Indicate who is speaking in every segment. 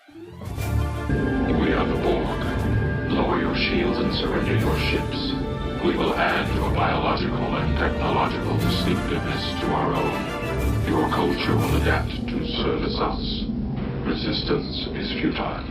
Speaker 1: We are the Borg. Lower your shields and surrender your ships. We will add your biological and technological distinctiveness to our own. Your culture will adapt to service us. Resistance is futile.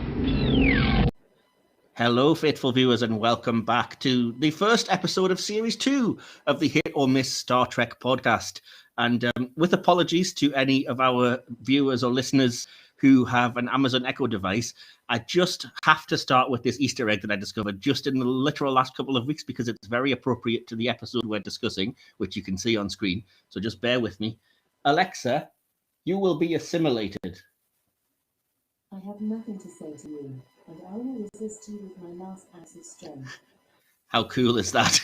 Speaker 2: Hello, faithful viewers, and welcome back to the first episode of Series 2 of the Hit or Miss Star Trek podcast. And with apologies to any of our viewers or listeners who have an Amazon Echo device, I just have to start with this Easter egg that I discovered just in the literal last couple of weeks because it's very appropriate to the episode we're discussing, which you can see on screen. So just bear with me. Alexa, you will be assimilated.
Speaker 3: I have nothing to say to you, and I will resist you with my last ounce of strength.
Speaker 2: How cool is that?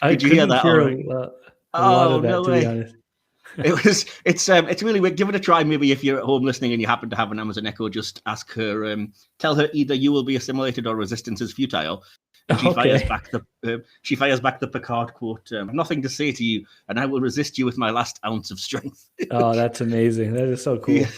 Speaker 4: Did
Speaker 2: you hear that?
Speaker 4: A lot of that, no to be honest.
Speaker 2: It's really weird. Give it a try. Maybe if you're at home listening and you happen to have an Amazon Echo, just ask her, tell her either you will be assimilated or resistance is futile. And she fires back the Picard quote, nothing to say to you, and I will resist you with my last ounce of strength.
Speaker 4: Oh, that's amazing. That is so cool.
Speaker 2: Yeah.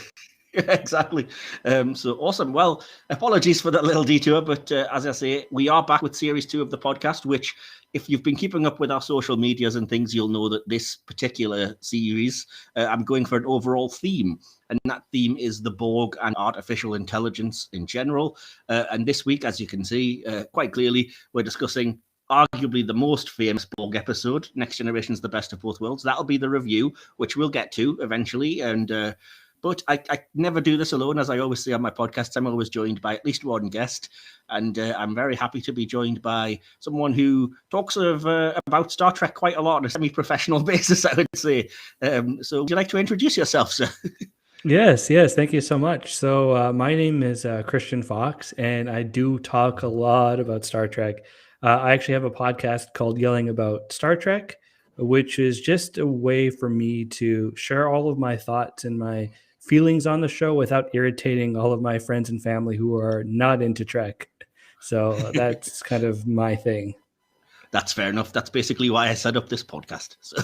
Speaker 2: Yeah, exactly. So awesome. Well, apologies for that little detour, but as I say, we are back with Series 2 of the podcast, which if you've been keeping up with our social medias and things, you'll know that this particular series, I'm going for an overall theme. And that theme is the Borg and artificial intelligence in general. And this week, as you can see quite clearly, we're discussing arguably the most famous Borg episode, Next Generation's The Best of Both Worlds. That'll be the review, which we'll get to eventually. And but I never do this alone. As I always say on my podcasts, I'm always joined by at least one guest. And I'm very happy to be joined by someone who talks about Star Trek quite a lot on a semi-professional basis, I would say. So would you like to introduce yourself, sir?
Speaker 4: Yes. Thank you so much. So my name is Christian Fox, and I do talk a lot about Star Trek. I actually have a podcast called Yelling About Star Trek, which is just a way for me to share all of my thoughts and my feelings on the show without irritating all of my friends and family who are not into Trek. So that's kind of my thing.
Speaker 2: That's fair enough. That's basically why I set up this podcast. So.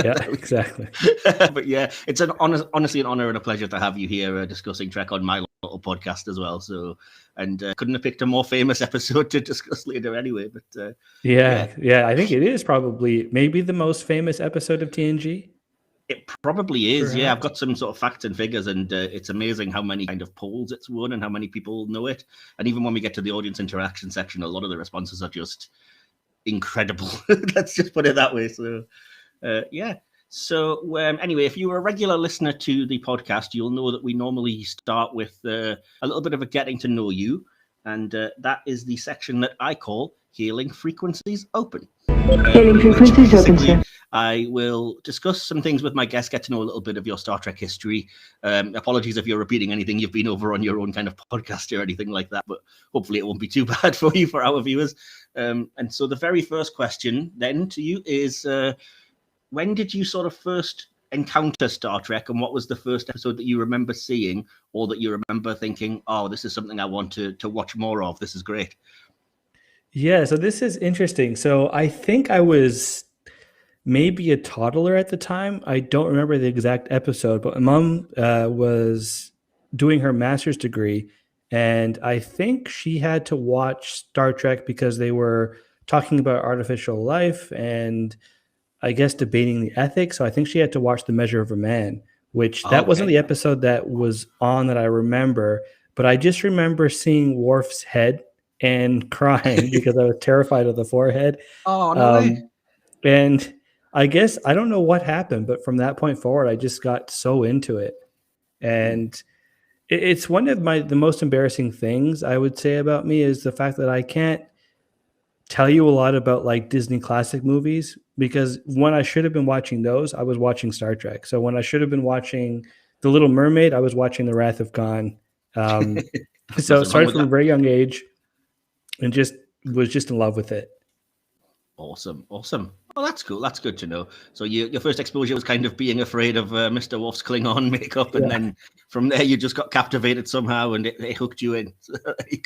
Speaker 4: Yeah, exactly.
Speaker 2: But yeah, it's honestly an honor and a pleasure to have you here discussing Trek on my little podcast as well. So, and couldn't have picked a more famous episode to discuss later anyway. But
Speaker 4: yeah, I think it is probably maybe the most famous episode of TNG.
Speaker 2: It probably is.
Speaker 4: Perhaps.
Speaker 2: Yeah, I've got some sort of facts and figures, and it's amazing how many kind of polls it's won and how many people know it. And even when we get to the audience interaction section, a lot of the responses are just incredible. Let's just put it that way. So, yeah. So, anyway, if you were a regular listener to the podcast, you'll know that we normally start with a little bit of a getting to know you. And that is the section that I call Hailing Frequencies Open.
Speaker 5: Hailing Frequencies Open, sir.
Speaker 2: I will discuss some things with my guests, get to know a little bit of your Star Trek history. Apologies if you're repeating anything you've been over on your own kind of podcast or anything like that, but hopefully it won't be too bad for you, for our viewers. And so the very first question then to you is, when did you sort of first encounter Star Trek, and what was the first episode that you remember seeing or that you remember thinking, oh, this is something I want to watch more of, this is great?
Speaker 4: Yeah, so this is interesting. So I think I was maybe a toddler at the time. I don't remember the exact episode, but my mom was doing her master's degree, and I think she had to watch Star Trek because they were talking about artificial life and I guess debating the ethics. So I think she had to watch The Measure of a Man, which that wasn't the episode that was on that I remember, but I just remember seeing Worf's head and crying because I was terrified of the forehead.
Speaker 2: Oh, no way.
Speaker 4: And I guess, I don't know what happened, but from that point forward, I just got so into it. And it's one of the most embarrassing things I would say about me is the fact that I can't tell you a lot about like Disney classic movies, because when I should have been watching those, I was watching Star Trek. So when I should have been watching The Little Mermaid, I was watching The Wrath of Khan. So started from a very young age and just was just in love with it.
Speaker 2: Awesome. Well, that's cool. That's good to know. So your first exposure was kind of being afraid of Mr. Worf's Klingon makeup, and then from there you just got captivated somehow, and it hooked you in.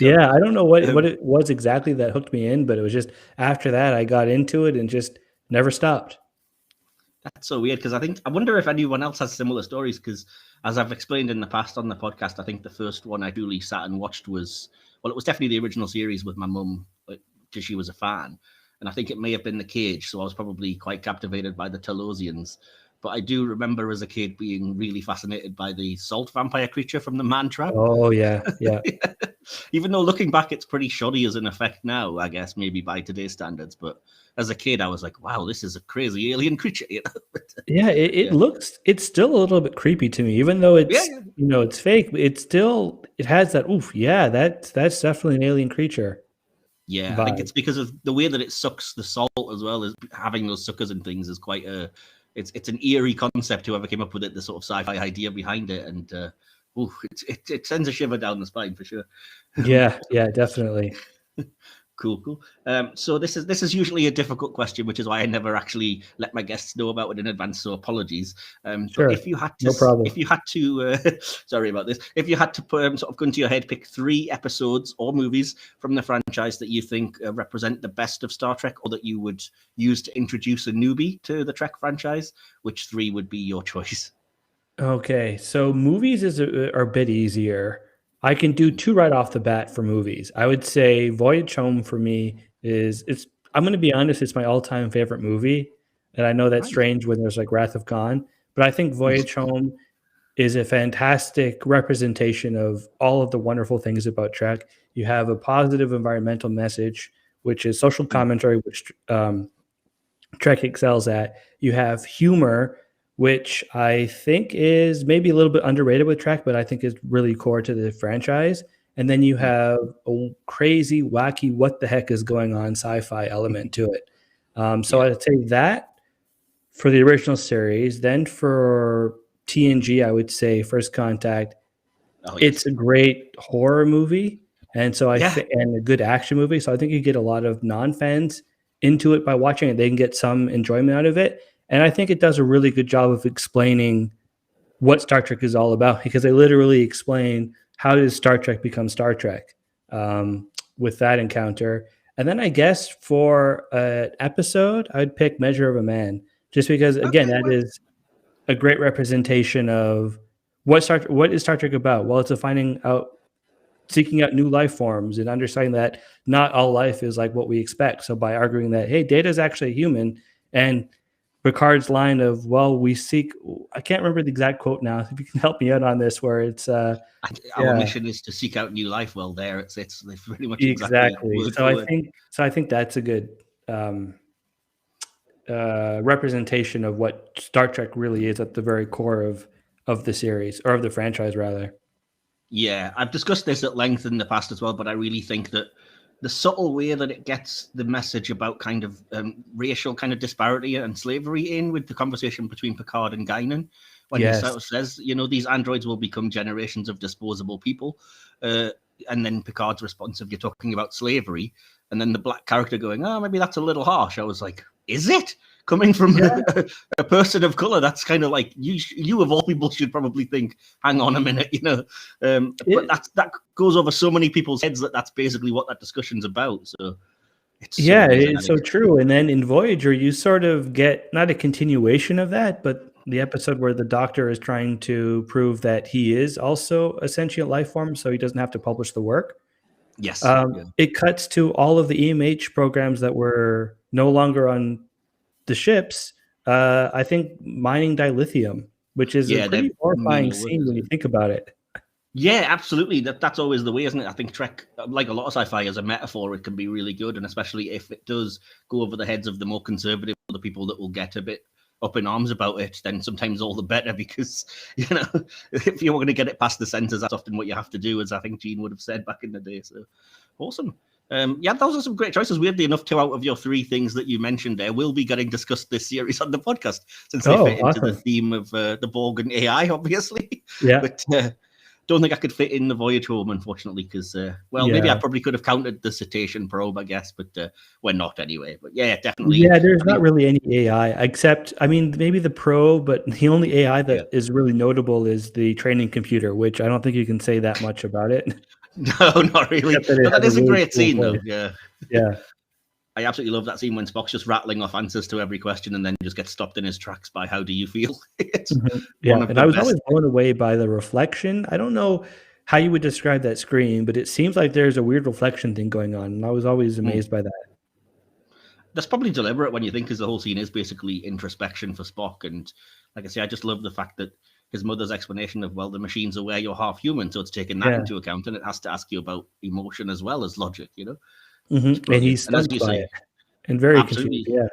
Speaker 4: Yeah, I don't know what it was exactly that hooked me in, but it was just after that I got into it and just never stopped.
Speaker 2: That's so weird because I wonder if anyone else has similar stories. Because as I've explained in the past on the podcast, I think the first one I truly sat and watched was it was definitely the original series with my mum because she was a fan, and I think it may have been The Cage. So I was probably quite captivated by the Telosians. But I do remember as a kid being really fascinated by the salt vampire creature from the Man Trap.
Speaker 4: Oh, yeah.
Speaker 2: Even though looking back, it's pretty shoddy as an effect now, I guess, maybe by today's standards. But as a kid, I was like, wow, this is a crazy alien creature.
Speaker 4: Yeah, it's still a little bit creepy to me, even though it's, it's fake. It has that, oof, yeah, that's definitely an alien creature.
Speaker 2: Yeah, I think it's because of the way that it sucks the salt as well as having those suckers and things is quite it's an eerie concept. Whoever came up with it, the sort of sci-fi idea behind it, and it sends a shiver down the spine for sure.
Speaker 4: Yeah, definitely.
Speaker 2: Cool. So this is usually a difficult question, which is why I never actually let my guests know about it in advance. So apologies.
Speaker 4: Sure,
Speaker 2: but if you had to,
Speaker 4: no problem.
Speaker 2: If you had to, sorry about this. If you had to put sort of gun to your head, pick 3 episodes or movies from the franchise that you think represent the best of Star Trek, or that you would use to introduce a newbie to the Trek franchise, which 3 would be your choice?
Speaker 4: Okay, so movies are a bit easier. I can do 2 right off the bat for movies. I would say Voyage Home for me I'm going to be honest, it's my all-time favorite movie. And I know that's strange when there's like Wrath of Khan, but I think Voyage Home is a fantastic representation of all of the wonderful things about Trek. You have a positive environmental message, which is social commentary, which Trek excels at. You have humor, which I think is maybe a little bit underrated with Trek, but I think is really core to the franchise. And then you have a crazy, wacky, what the heck is going on sci-fi element to it. So I'd say that for the original series. Then for TNG, I would say First Contact. It's a great horror movie, and so and a good action movie. So I think you get a lot of non-fans into it by watching it. They can get some enjoyment out of it. And I think it does a really good job of explaining what Star Trek is all about, because they literally explain how does Star Trek become Star Trek with that encounter. And then I guess for an episode, I'd pick Measure of a Man, just because, again, that is a great representation of what is Star Trek about? Well, it's seeking out new life forms and understanding that not all life is like what we expect. So by arguing that, hey, Data is actually a human, and Picard's line of, well, we seek, I can't remember the exact quote now. If you can help me out on this, where it's our
Speaker 2: mission is to seek out new life. Well, it's pretty much
Speaker 4: exactly. So I think that's a good representation of what Star Trek really is at the very core of the series, or of the franchise rather.
Speaker 2: Yeah, I've discussed this at length in the past as well, but I really think that the subtle way that it gets the message about kind of racial kind of disparity and slavery in with the conversation between Picard and Guinan, when he sort of says, these androids will become generations of disposable people. And then Picard's response of, you're talking about slavery. And then the black character going, oh, maybe that's a little harsh. I was like, is it? Coming from a person of color, that's kind of like, you of all people should probably think, hang on a minute, but that goes over so many people's heads that's basically what that discussion's about. So
Speaker 4: it's so true. And then in Voyager, you sort of get not a continuation of that, but the episode where the Doctor is trying to prove that he is also a sentient life form, so he doesn't have to publish the work.
Speaker 2: Yes.
Speaker 4: It cuts to all of the EMH programs that were no longer on the ships, I think mining dilithium, which is a pretty horrifying scene when you think about it.
Speaker 2: Yeah, absolutely. That's always the way, isn't it? I think Trek, like a lot of sci-fi, as a metaphor, it can be really good, and especially if it does go over the heads of the more conservative, the people that will get a bit up in arms about it, then sometimes all the better, because if you want to get it past the censors, that's often what you have to do, as I think Gene would have said back in the day. So awesome. Those are some great choices. Weirdly enough, 2 out of your 3 things that you mentioned there will be getting discussed this series on the podcast, since they fit into the theme of the Borg and AI, obviously.
Speaker 4: Yeah.
Speaker 2: But don't think I could fit in the Voyage Home, unfortunately, because, maybe I probably could have counted the cetacean probe, I guess, but we're not anyway. But yeah, definitely.
Speaker 4: Yeah, there's not really any AI, except, maybe the probe, but the only AI that is really notable is the training computer, which I don't think you can say that much about it.
Speaker 2: No, not really. But that is a great scene, though. Yeah. I absolutely love that scene when Spock's just rattling off answers to every question and then just gets stopped in his tracks by "How do you feel?" It's
Speaker 4: Yeah,
Speaker 2: one of
Speaker 4: and
Speaker 2: the
Speaker 4: I was
Speaker 2: best.
Speaker 4: always blown away by the reflection. I don't know how you would describe that screen, but it seems like there's a weird reflection thing going on, and I was always amazed by that.
Speaker 2: That's probably deliberate when you think, because the whole scene is basically introspection for Spock. And like I say, I just love the fact that his mother's explanation of, well, the machine's aware you're half human, so it's taking that
Speaker 4: Yeah.
Speaker 2: into account, and it has to ask you about emotion as well as logic, you know?
Speaker 4: And he's
Speaker 2: And as
Speaker 4: stunned
Speaker 2: you
Speaker 4: by
Speaker 2: say,
Speaker 4: it and very
Speaker 2: absolutely.
Speaker 4: confused. Yeah.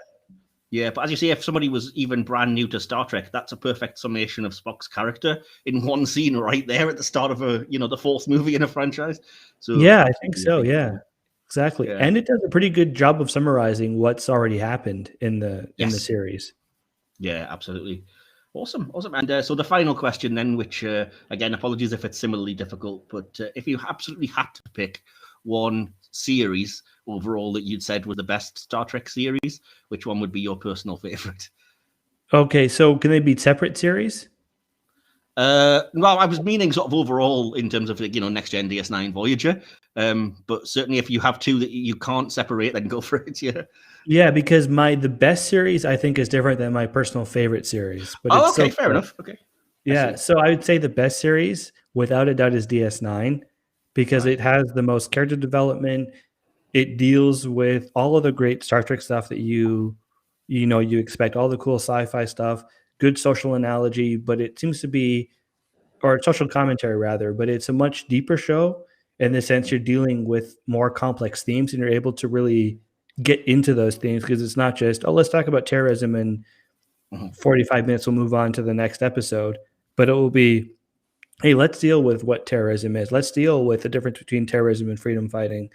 Speaker 2: Yeah, but as you say, if somebody was even brand new to Star Trek, that's a perfect summation of Spock's character in one scene right there at the start of the fourth movie in a franchise. So
Speaker 4: Yeah, I think so. Yeah, exactly.
Speaker 2: Yeah.
Speaker 4: And it does a pretty good job of summarizing what's already happened in the
Speaker 2: Yes.
Speaker 4: series.
Speaker 2: Yeah, absolutely. Awesome. And so the final question then, which again, apologies if it's similarly difficult, but if you absolutely had to pick one series overall that you'd said was the best Star Trek series, which one would be your personal favorite?
Speaker 4: Okay, so can they be separate series?
Speaker 2: Well, I was meaning sort of overall in terms of Next Gen, DS9, Voyager, but certainly if you have two that you can't separate, then go for it. Yeah.
Speaker 4: Yeah, because the best series I think is different than my personal favorite series. But
Speaker 2: Oh,
Speaker 4: it's
Speaker 2: okay,
Speaker 4: so
Speaker 2: fair enough. Okay.
Speaker 4: Yeah, so I would say the best series, without a doubt, is DS9 because
Speaker 2: Right.
Speaker 4: it has the most character development. It deals with all of the great Star Trek stuff that you expect, all the cool sci-fi stuff, good social analogy, but it seems to be, or social commentary rather, but it's a much deeper show in the sense you're dealing with more complex themes and you're able to really get into those themes because it's not just, oh, let's talk about terrorism and 45 minutes we'll move on to the next episode, but it will be, hey, let's deal with what terrorism is. Let's deal with the difference between terrorism and freedom fighting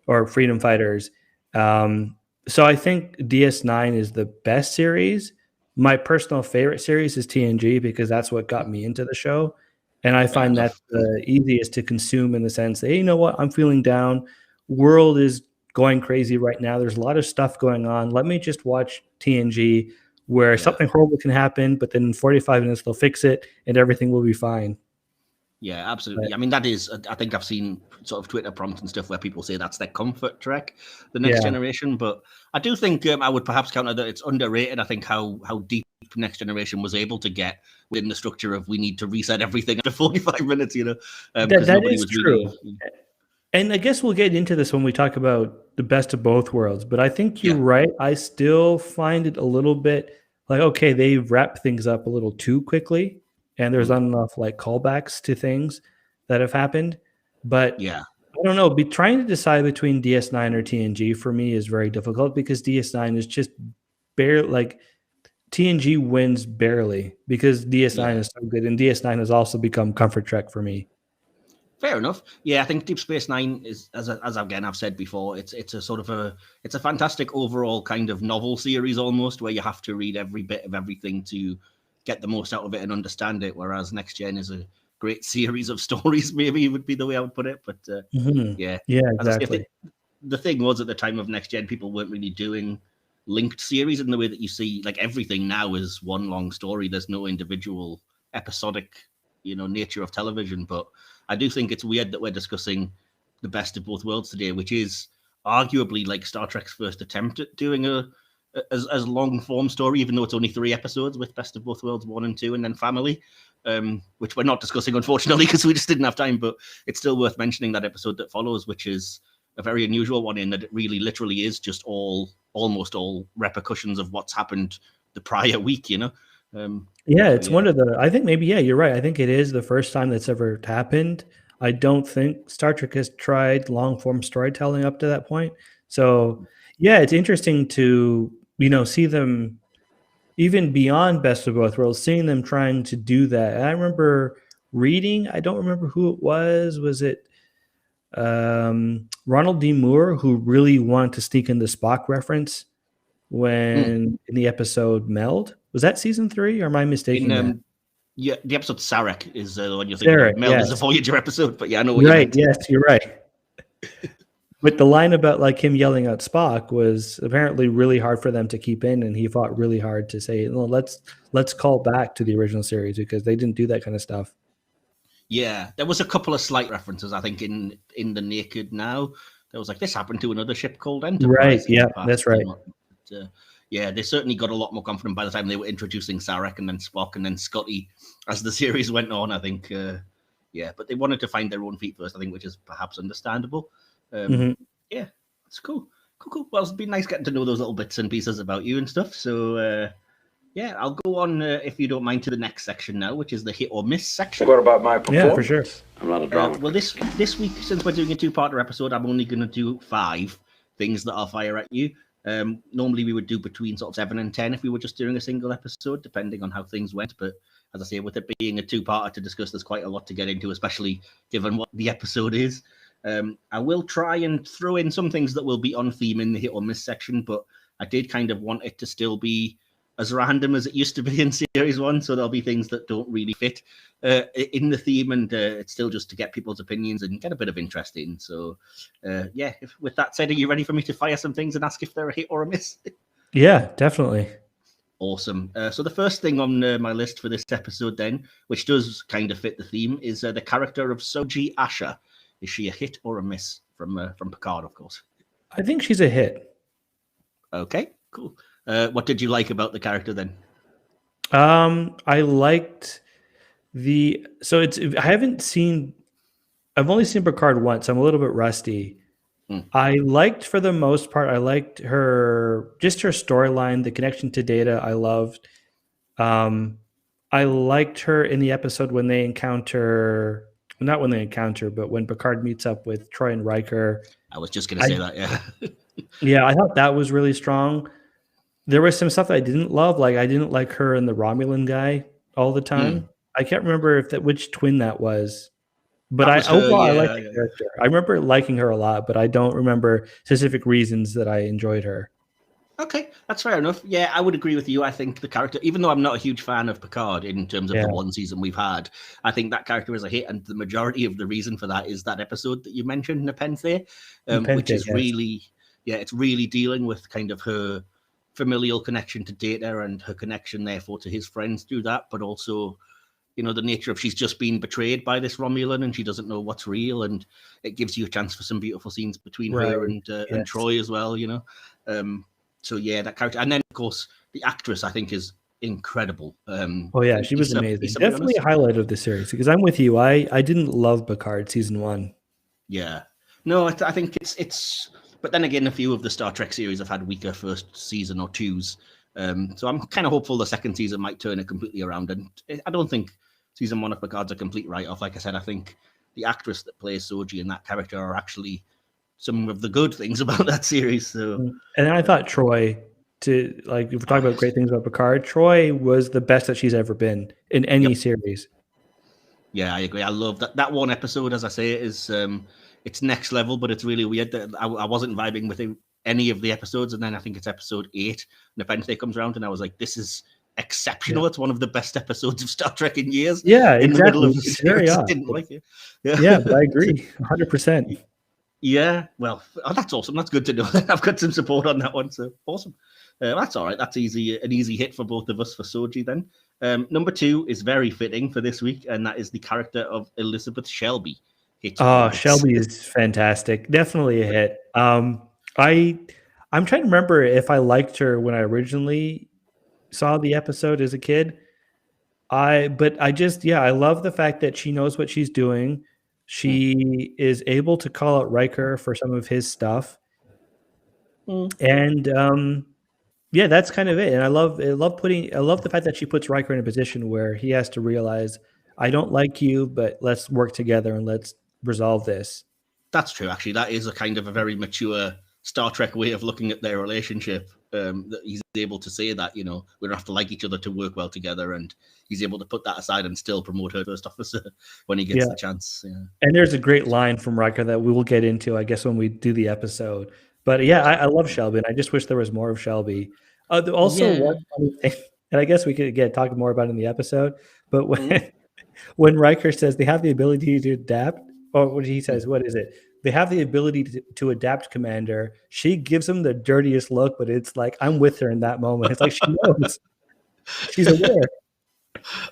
Speaker 4: or freedom fighters. So I think DS9 is the best series. My personal favorite series is TNG because that's what got me into the show. And I find
Speaker 2: enough.
Speaker 4: that's the easiest to consume in the sense that, hey, you know what? I'm feeling down. World is going crazy right now. There's a lot of stuff going on. Let me just watch TNG where something horrible can happen, but then in 45 minutes they'll fix it and everything will be fine.
Speaker 2: Yeah, absolutely. I mean, that is, I think I've seen sort of Twitter prompts and stuff where people say that's their comfort Trek, the Next Generation. But I do think I would perhaps counter that it's underrated. I think how deep Next Generation was able to get within the structure of we need to reset everything after 45 minutes,
Speaker 4: That is true. And I guess we'll get into this when we talk about the best of both worlds. But I think you're right. I still find it a little bit like, okay, they wrap things up a little too quickly. And there's not enough like callbacks to things that have happened. But
Speaker 2: yeah,
Speaker 4: I don't know. Trying to decide between DS9 or TNG for me is very difficult because DS9 is just barely like TNG wins barely because DS9 is so good. And DS9 has also become comfort Trek for me.
Speaker 2: Fair enough. Yeah, I think Deep Space Nine is, as again I've said before, it's a sort of it's a fantastic overall kind of novel series almost, where you have to read every bit of everything to get the most out of it and understand it. Whereas Next Gen is a great series of stories, maybe would be the way I would put it. But yeah,
Speaker 4: exactly.
Speaker 2: The thing was at the time of Next Gen, people weren't really doing linked series in the way that you see. Like everything now is one long story. There's no individual episodic, nature of television, but I do think it's weird that we're discussing the best of both worlds today, which is arguably like Star Trek's first attempt at doing as long form story, even though it's only 3 episodes with Best of Both Worlds 1 and 2, and then Family, which we're not discussing unfortunately because we just didn't have time. But it's still worth mentioning that episode that follows, which is a very unusual one in that it really literally is just almost all repercussions of what's happened the prior week.
Speaker 4: It's one of the, I think maybe, you're right. I think it is the first time that's ever happened. I don't think Star Trek has tried long form storytelling up to that point. So it's interesting to, see them even beyond Best of Both Worlds, seeing them trying to do that. And I remember reading, I don't remember who it was it Ronald D. Moore, who really wanted to sneak in the Spock reference when in the episode Meld? Was that season 3 or am I mistaken? That?
Speaker 2: Yeah, the episode Sarek is the one you're thinking of. Meld is a Voyager episode, but I know what you meant.
Speaker 4: Yes, you're right. But the line about like him yelling at Spock was apparently really hard for them to keep in, and he fought really hard to say, well, let's call back to the original series because they didn't do that kind of stuff.
Speaker 2: Yeah, there was a couple of slight references, I think, in the Naked Now There was like, this happened to another ship called Enterprise.
Speaker 4: Right. Yeah, that's right.
Speaker 2: But, yeah, they certainly got a lot more confident by the time they were introducing Sarek and then Spock and then Scotty as the series went on, I think. Yeah, but they wanted to find their own feet first, I think, which is perhaps understandable. Yeah, it's cool. Cool. Well, it's been nice getting to know those little bits and pieces about you and stuff. So, yeah, I'll go on, if you don't mind, to the next section now, which is the hit or miss section.
Speaker 6: What about my performance?
Speaker 4: Yeah, for sure.
Speaker 6: I'm not a drama.
Speaker 2: Well, this week, since we're doing a two-parter episode, I'm only going to do 5 things that I'll fire at you. Normally, we would do between sort of 7 and 10 if we were just doing a single episode, depending on how things went. But as I say, with it being a two-parter to discuss, there's quite a lot to get into, especially given what the episode is. I will try and throw in some things that will be on theme in the hit or miss section, but I did kind of want it to still be as random as it used to be in series 1, so there'll be things that don't really fit in the theme, and it's still just to get people's opinions and get a bit of interest in. So yeah, with that said, are you ready for me to fire some things and ask if they're a hit or a miss?
Speaker 4: Yeah, definitely.
Speaker 2: Awesome. So the first thing on my list for this episode then, which does kind of fit the theme, is the character of Soji Asha. Is she a hit or a miss from Picard, of course?
Speaker 4: I think she's a hit.
Speaker 2: Okay, cool. What did you like about the character then?
Speaker 4: I liked I've only seen Picard once. I'm a little bit rusty. I liked, for the most part, I liked her storyline, the connection to Data. I loved. I liked her in the episode when they encounter. Not when they encounter, but when Picard meets up with Troy and Riker.
Speaker 2: I was just going to say that, yeah.
Speaker 4: Yeah, I thought that was really strong. There was some stuff that I didn't love. Like, I didn't like her and the Romulan guy all the time. I can't remember which twin that was. But I liked the character. I remember liking her a lot, but I don't remember specific reasons that I enjoyed her.
Speaker 2: Okay, that's fair enough. Yeah, I would agree with you. I think the character, even though I'm not a huge fan of Picard in terms of the one season we've had, I think that character is a hit, and the majority of the reason for that is that episode that you mentioned, Nepenthe, which is really, it's really dealing with kind of her familial connection to Data and her connection, therefore, to his friends through that, but also, you know, the nature of she's just been betrayed by this Romulan and she doesn't know what's real, and it gives you a chance for some beautiful scenes between her and Troy as well, you know. So yeah, that character, and then of course the actress I think is incredible.
Speaker 4: She was amazing. Definitely a highlight of the series, because I'm with you. I didn't love Picard season 1.
Speaker 2: Yeah, no, I think it's. But then again, a few of the Star Trek series have had weaker first season or twos. So I'm kind of hopeful the second season might turn it completely around. And I don't think season 1 of Picard's a complete write-off. Like I said, I think the actress that plays Soji and that character are actually some of the good things about that series. So, and
Speaker 4: I thought Troy, if we're talking about great things about Picard, Troy was the best that she's ever been in any series.
Speaker 2: Yeah, I agree. I love that one episode, as I say, is it's next level, but it's really weird that I wasn't vibing with any of the episodes, and then I think it's episode 8, Nepenthe comes around, and I was like, this is exceptional. It's one of the best episodes of Star Trek in years.
Speaker 4: Yeah,
Speaker 2: in
Speaker 4: exactly.
Speaker 2: the middle of the series. I didn't like it.
Speaker 4: Yeah, but I agree 100%.
Speaker 2: Yeah, well, that's awesome. That's good to know. I've got some support on that one, so awesome. That's all right. That's an easy hit for both of us for Soji then. Number 2 is very fitting for this week, and that is the character of Elizabeth Shelby.
Speaker 4: Shelby is fantastic. Definitely a hit. I'm trying to remember if I liked her when I originally saw the episode as a kid. I love the fact that she knows what she's doing. She is able to call out Riker for some of his stuff. And that's kind of it. And I love the fact that she puts Riker in a position where he has to realize, I don't like you, but let's work together and let's resolve this.
Speaker 2: That's true, actually. That is a kind of a very mature Star Trek way of looking at their relationship. That he's able to say that, you know, we don't have to like each other to work well together, and he's able to put that aside and still promote her first officer when he gets the chance. Yeah.
Speaker 4: And there's a great line from Riker that we will get into, I guess, when we do the episode. But yeah, I love Shelby, and I just wish there was more of Shelby. One funny thing, and I guess we could talk more about it in the episode, but when Riker says they have the ability to adapt, or what he says, what is it? They have the ability to adapt, Commander. She gives him the dirtiest look, but it's like, I'm with her in that moment. It's like she knows. She's aware.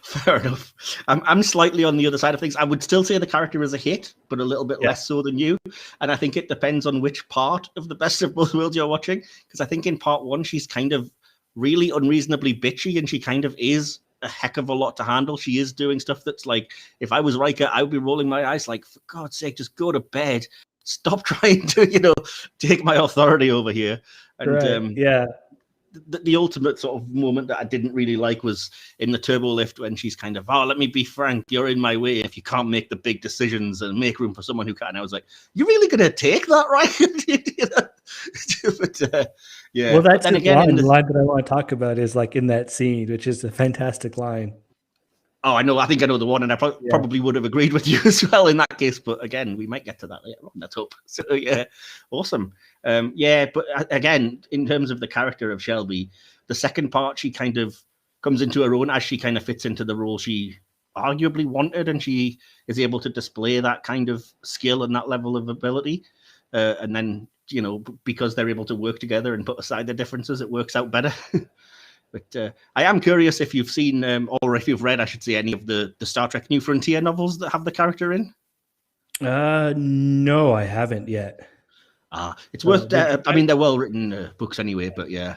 Speaker 2: Fair enough. I'm slightly on the other side of things. I would still say the character is a hit, but a little bit less so than you. And I think it depends on which part of the Best of Both Worlds you're watching. Because I think in part one, she's kind of really unreasonably bitchy, and she kind of is a heck of a lot to handle. She is doing stuff that's like, if I was Riker, I would be rolling my eyes like, for God's sake, just go to bed. Stop trying to, take my authority over here. And the ultimate sort of moment that I didn't really like was in the turbo lift when she's kind of, let me be frank, you're in my way if you can't make the big decisions and make room for someone who can. I was like, you're really going to take that, right? But, yeah.
Speaker 4: Well, that's
Speaker 2: then
Speaker 4: the
Speaker 2: again,
Speaker 4: line that I want to talk about is like in that scene, which is a fantastic line.
Speaker 2: Oh, I know. I think I know the one, and I probably would have agreed with you as well in that case. But again, we might get to that later on. Let's hope. So yeah, awesome. But again, in terms of the character of Shelby, the second part, she kind of comes into her own as she kind of fits into the role she arguably wanted, and she is able to display that kind of skill and that level of ability. And then, because they're able to work together and put aside the differences, it works out better. But I am curious if you've seen, or if you've read, I should say, any of the Star Trek New Frontier novels that have the character in.
Speaker 4: No, I haven't yet.
Speaker 2: It's worth. I mean, they're well-written books anyway. But yeah,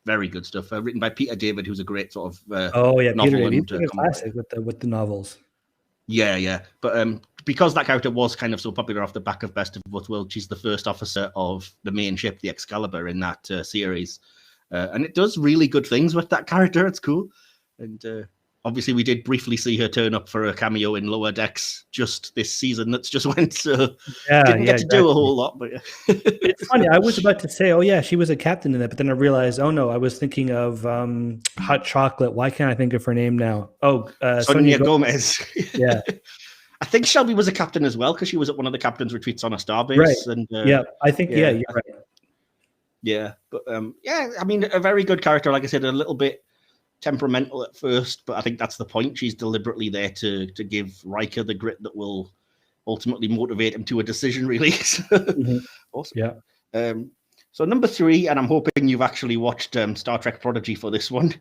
Speaker 2: very good stuff. Written by Peter David, who's a great sort of
Speaker 4: Peter David, he's a classic with the novels.
Speaker 2: Yeah. But because that character was kind of so popular off the back of Best of Both Worlds, she's the first officer of the main ship, the Excalibur, in that series. And it does really good things with that character. It's cool. And obviously we did briefly see her turn up for a cameo in Lower Decks just this season that's just went. So didn't get to do a whole lot. But
Speaker 4: it's funny. I was about to say, she was a captain in that. But then I realized, no, I was thinking of Hot Chocolate. Why can't I think of her name now?
Speaker 2: Sonia Gomez.
Speaker 4: Yeah.
Speaker 2: I think Shelby was a captain as well because she was at one of the captain's retreats on a starbase.
Speaker 4: Right.
Speaker 2: And,
Speaker 4: I think, you're right.
Speaker 2: Yeah, but I mean, a very good character. Like I said, a little bit temperamental at first, but I think that's the point. She's deliberately there to give Riker the grit that will ultimately motivate him to a decision, really. Awesome.
Speaker 4: Yeah.
Speaker 2: So number 3, and I'm hoping you've actually watched Star Trek Prodigy for this one.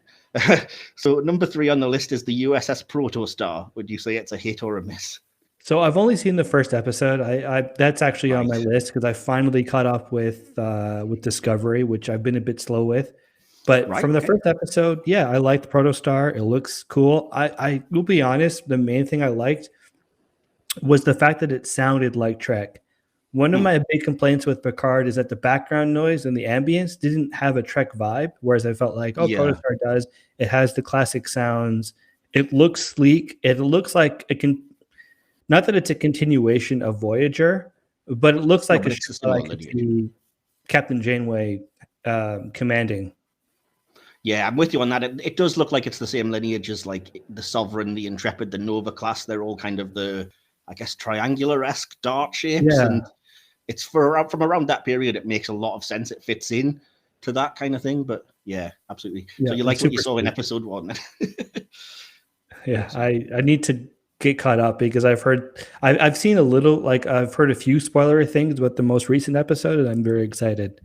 Speaker 2: So number 3 on the list is the USS Protostar. Would you say it's a hit or a miss?
Speaker 4: So I've only seen the first episode. I that's actually on my list because I finally caught up with Discovery, which I've been a bit slow with. But from the first episode, I liked Protostar. It looks cool. I will be honest, the main thing I liked was the fact that it sounded like Trek. One of my big complaints with Picard is that the background noise and the ambience didn't have a Trek vibe, whereas I felt like, Protostar does. It has the classic sounds. It looks sleek. It looks like it can. Not that it's a continuation of Voyager, but it looks like a ship that I could see Captain Janeway commanding.
Speaker 2: Yeah, I'm with you on that. It does look like it's the same lineage as like the Sovereign, the Intrepid, the Nova class. They're all kind of the, I guess, triangular-esque dart shapes. Yeah. And it's from around that period, it makes a lot of sense. It fits in to that kind of thing. But yeah, absolutely. Yeah, so you like what you saw in episode 1?
Speaker 4: Yeah, I need to get caught up because I've seen a little, like I've heard a few spoilery things about the most recent episode, and I'm very excited.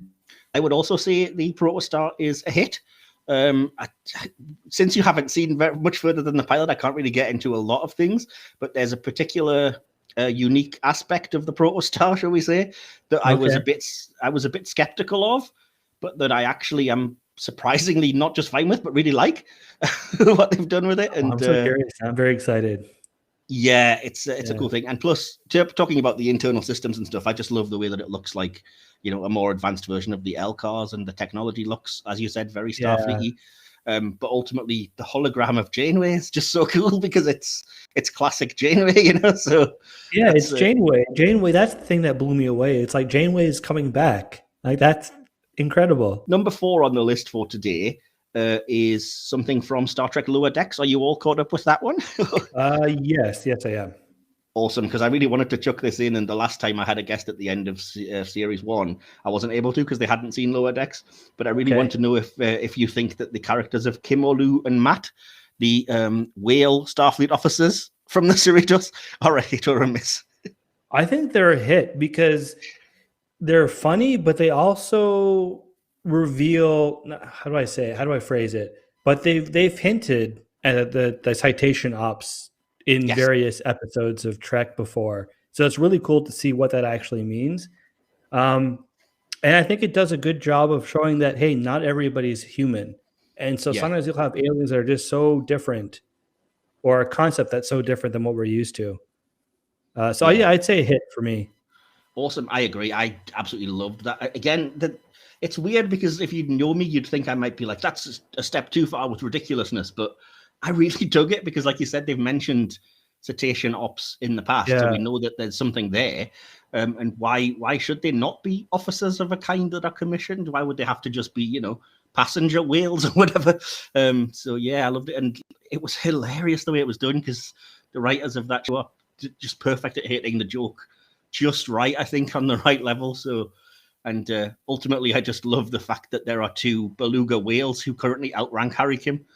Speaker 2: I would also say the Protostar is a hit. Since you haven't seen very much further than the pilot, I can't really get into a lot of things, but there's a particular unique aspect of the Protostar, shall we say, that I was a bit skeptical of, but that I actually am surprisingly not just fine with, but really like what they've done with it. And
Speaker 4: I'm so curious. I'm very excited.
Speaker 2: Yeah, it's a cool thing. And plus, talking about the internal systems and stuff, I just love the way that it looks like, a more advanced version of the LCARs, and the technology looks, as you said, very Starfleet-y. But ultimately, the hologram of Janeway is just so cool because it's classic Janeway, So
Speaker 4: it's Janeway. Janeway, that's the thing that blew me away. It's like Janeway is coming back. Like, that's incredible.
Speaker 2: Number 4 on the list for today is something from Star Trek Lower Decks. Are you all caught up with that one?
Speaker 4: Yes, I am.
Speaker 2: Awesome, because I really wanted to chuck this in, and the last time I had a guest at the end of Series 1, I wasn't able to because they hadn't seen Lower Decks, but I really want to know if you think that the characters of Kim, Olu, and Matt, the whale Starfleet officers from the Cerritos, are a hit or a miss.
Speaker 4: I think they're a hit because they're funny, but they also reveal, how do I phrase it? But they've hinted and the citation ops in
Speaker 2: Yes.
Speaker 4: various episodes of Trek before. So it's really cool to see what that actually means. And I think it does a good job of showing that, hey, not everybody's human. And so
Speaker 2: Yeah.
Speaker 4: sometimes you'll have aliens that are just so different, or a concept that's so different than what we're used to. So
Speaker 2: Yeah.
Speaker 4: I'd say a hit for me.
Speaker 2: Awesome. I agree. I absolutely loved that. Again, it's weird because if you know me, you'd think I might be like, that's a step too far with ridiculousness. But I really dug it because, like you said, they've mentioned cetacean ops in the past. So we know that there's something there. And why should they not be officers of a kind that are commissioned? Why would they have to just be, passenger whales or whatever? So yeah, I loved it. And it was hilarious the way it was done because the writers of that show are just perfect at hitting the joke just right, I think, on the right level. So, and ultimately, I just love the fact that there are two beluga whales who currently outrank Harry Kim.